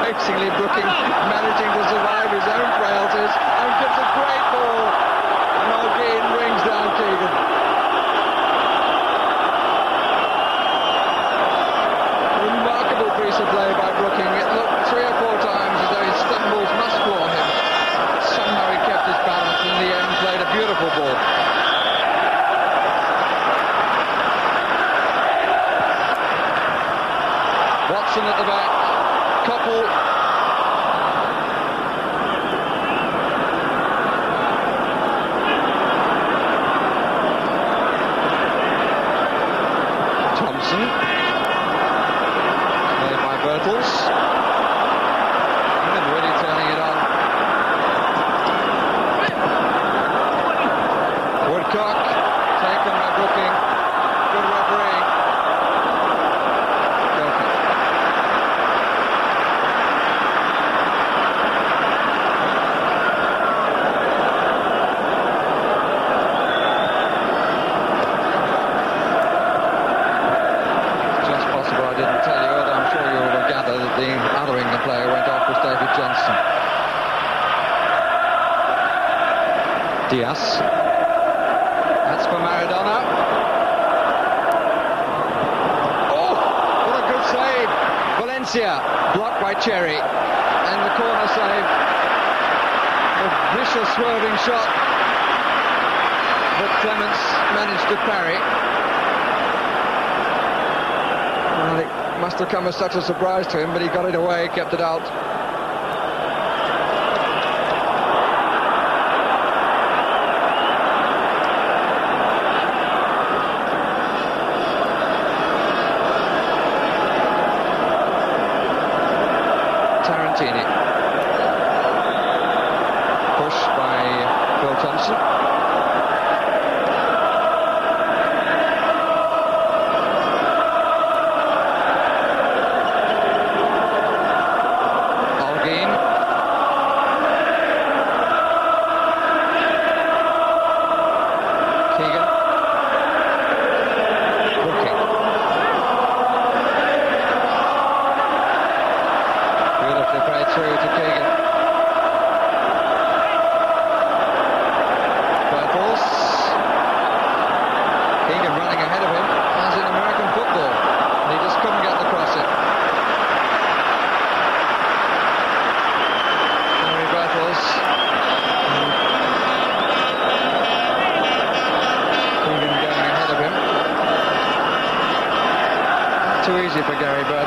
Speaker 1: Amazingly, Brooking managing to survive his own frailties and gives a great ball. Mulgeen brings down Keegan. Piece of play by Brooking. It looked 3 or 4 times as though his stumbles must floor him. Somehow he kept his balance and in the end played a beautiful ball. Watson at the back. Koppel. Thompson. Birtles. And really turning it on. Woodcock taken by Brooking. Good refereeing. The other England player went off was David Johnson. Diaz. That's for Maradona. Oh, what a good save. Valencia blocked by Cherry. And the corner save. A vicious swerving shot. But Clements managed to parry. Well, it must have come as such a surprise to him, but he got it away, kept it out. Tarantini. Push by Phil Thompson.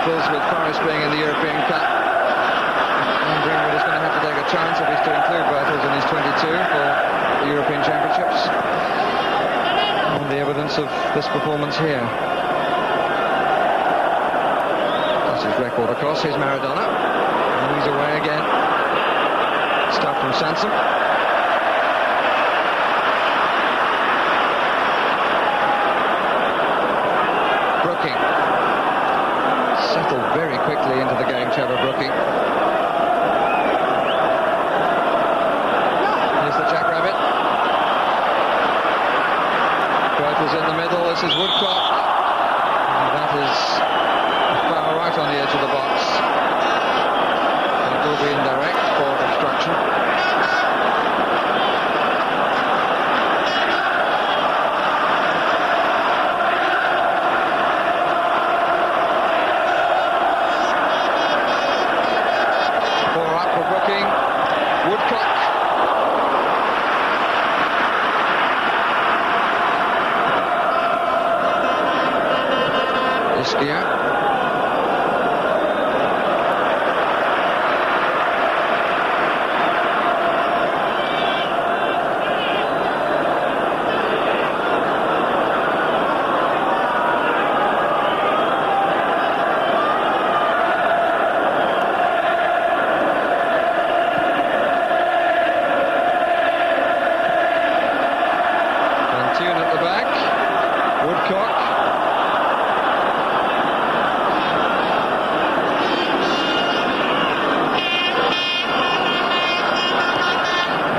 Speaker 1: pupils, with Paris being in the European Cup. And Greenwood is going to have to take a chance if he's to include Bertels in his 22 for the European Championships. And the evidence of this performance here. That's his record, of course. Here's Maradona. And he's away again. Stuff from Sansom. Brooking. Settled very quickly into the game, Trevor Brooking. Here's the jackrabbit. Bertels in the middle. This is Woodcock. And that is foul right on the edge of the box. It will be indirect for obstruction.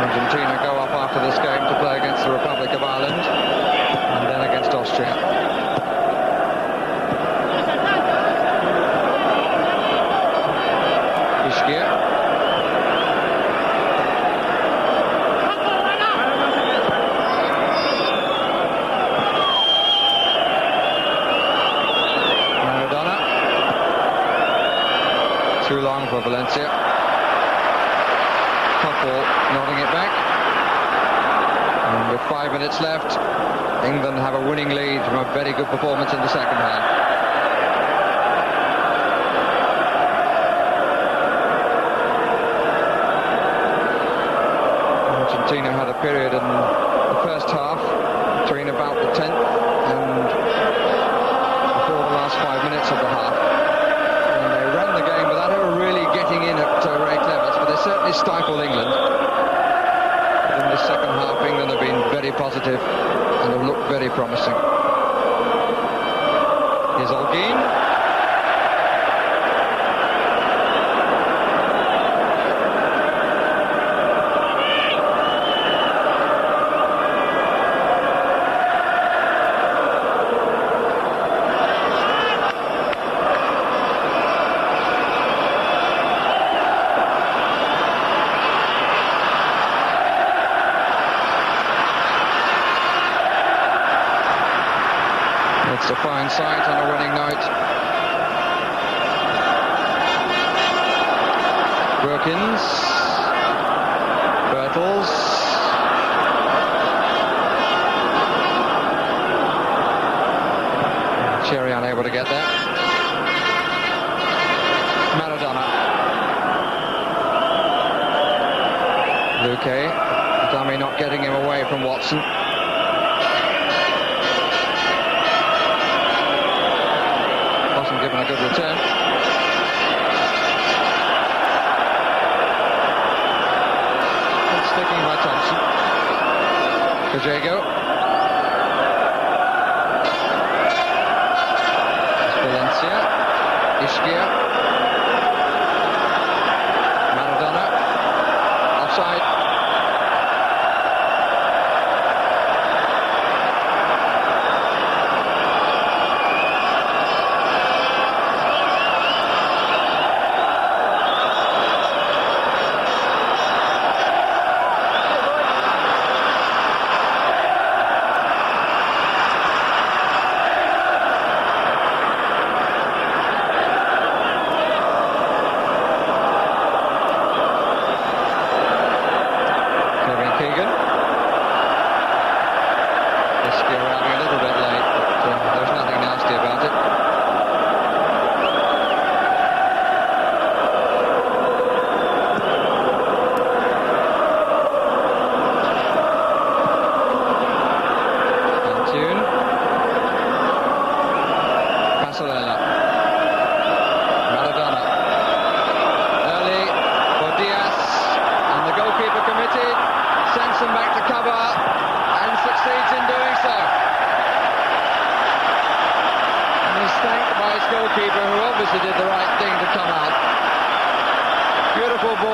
Speaker 1: Argentina go up after this game to play against the Republic of Ireland and then against Austria. Ischia. Maradona. Too long for Valencia. Nodding it back. And with 5 minutes left, England have a winning lead from a very good performance in the second half. Argentina had a period in the first half between about the 10th and before the last 5 minutes of the half. And they ran the game without ever really getting in at Ray Clements, but they certainly stifled England. In the second half, England have been very positive and have looked very promising. Here's Olguin. It's a fine sight on a winning night. Wilkins, Bertels, Cherry unable to get there. Maradona, Luque, dummy not getting him away from Watson. Given a good return. And sticking by Thompson. Kajego. Valencia. Ischia. Maradona. Offside.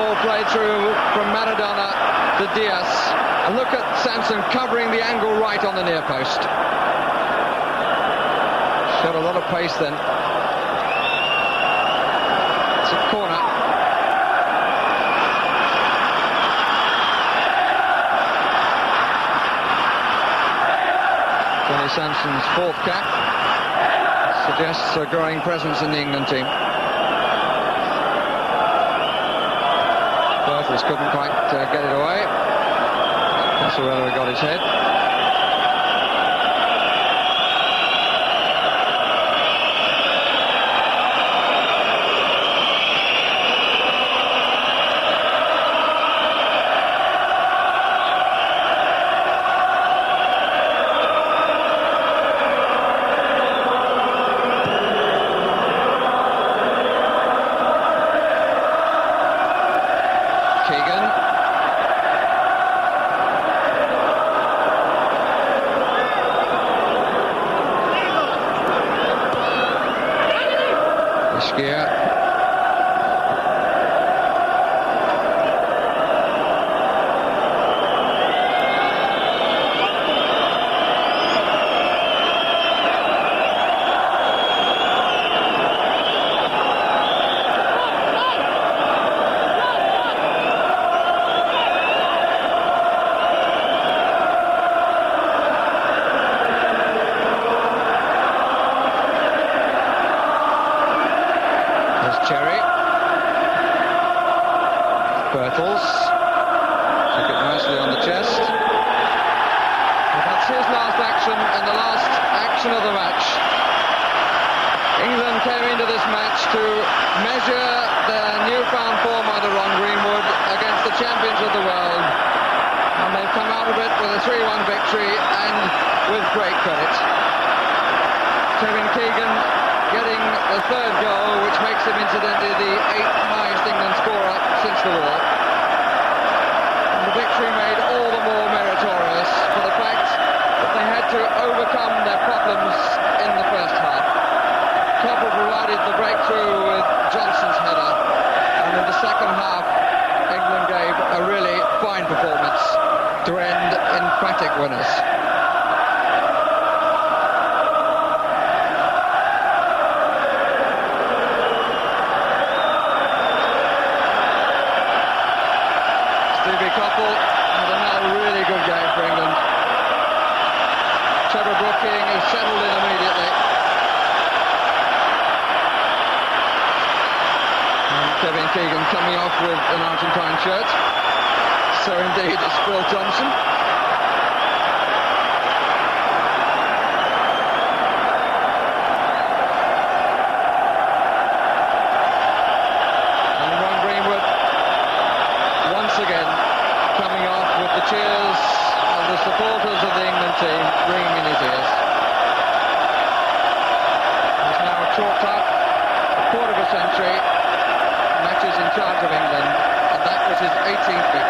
Speaker 1: ball played through from Maradona to Diaz. And look at Sanson covering the angle right on the near post. Showed a lot of pace then. It's a corner. Johnny Sanson's fourth cap suggests a growing presence in the England team. Bertels couldn't quite get it away. Casorella got his head. Bertels took it nicely on the chest. But that's his last action and the last action of the match. England came into this match to measure their newfound form either on Greenwood against the champions of the world, and they've come out of it with a 3-1 victory and with great credit. Kevin Keegan getting the third goal, which makes him incidentally the 8th highest England scorer since the war. And the victory made all the more meritorious for the fact that they had to overcome their problems in the first half. Coppell provided the breakthrough with Johnson's header, and in the second half England gave a really fine performance to end emphatic winners. Coppell had another really good game for England. Trevor Brooking is settled in immediately. And Kevin Keegan coming off with an Argentine shirt. So indeed is Phil Thompson. And Ron Greenwood once again coming off with the cheers of the supporters of the England team ringing in his ears. He's now chalked up a quarter of a century, matches in charge of England, and that was his 18th victory.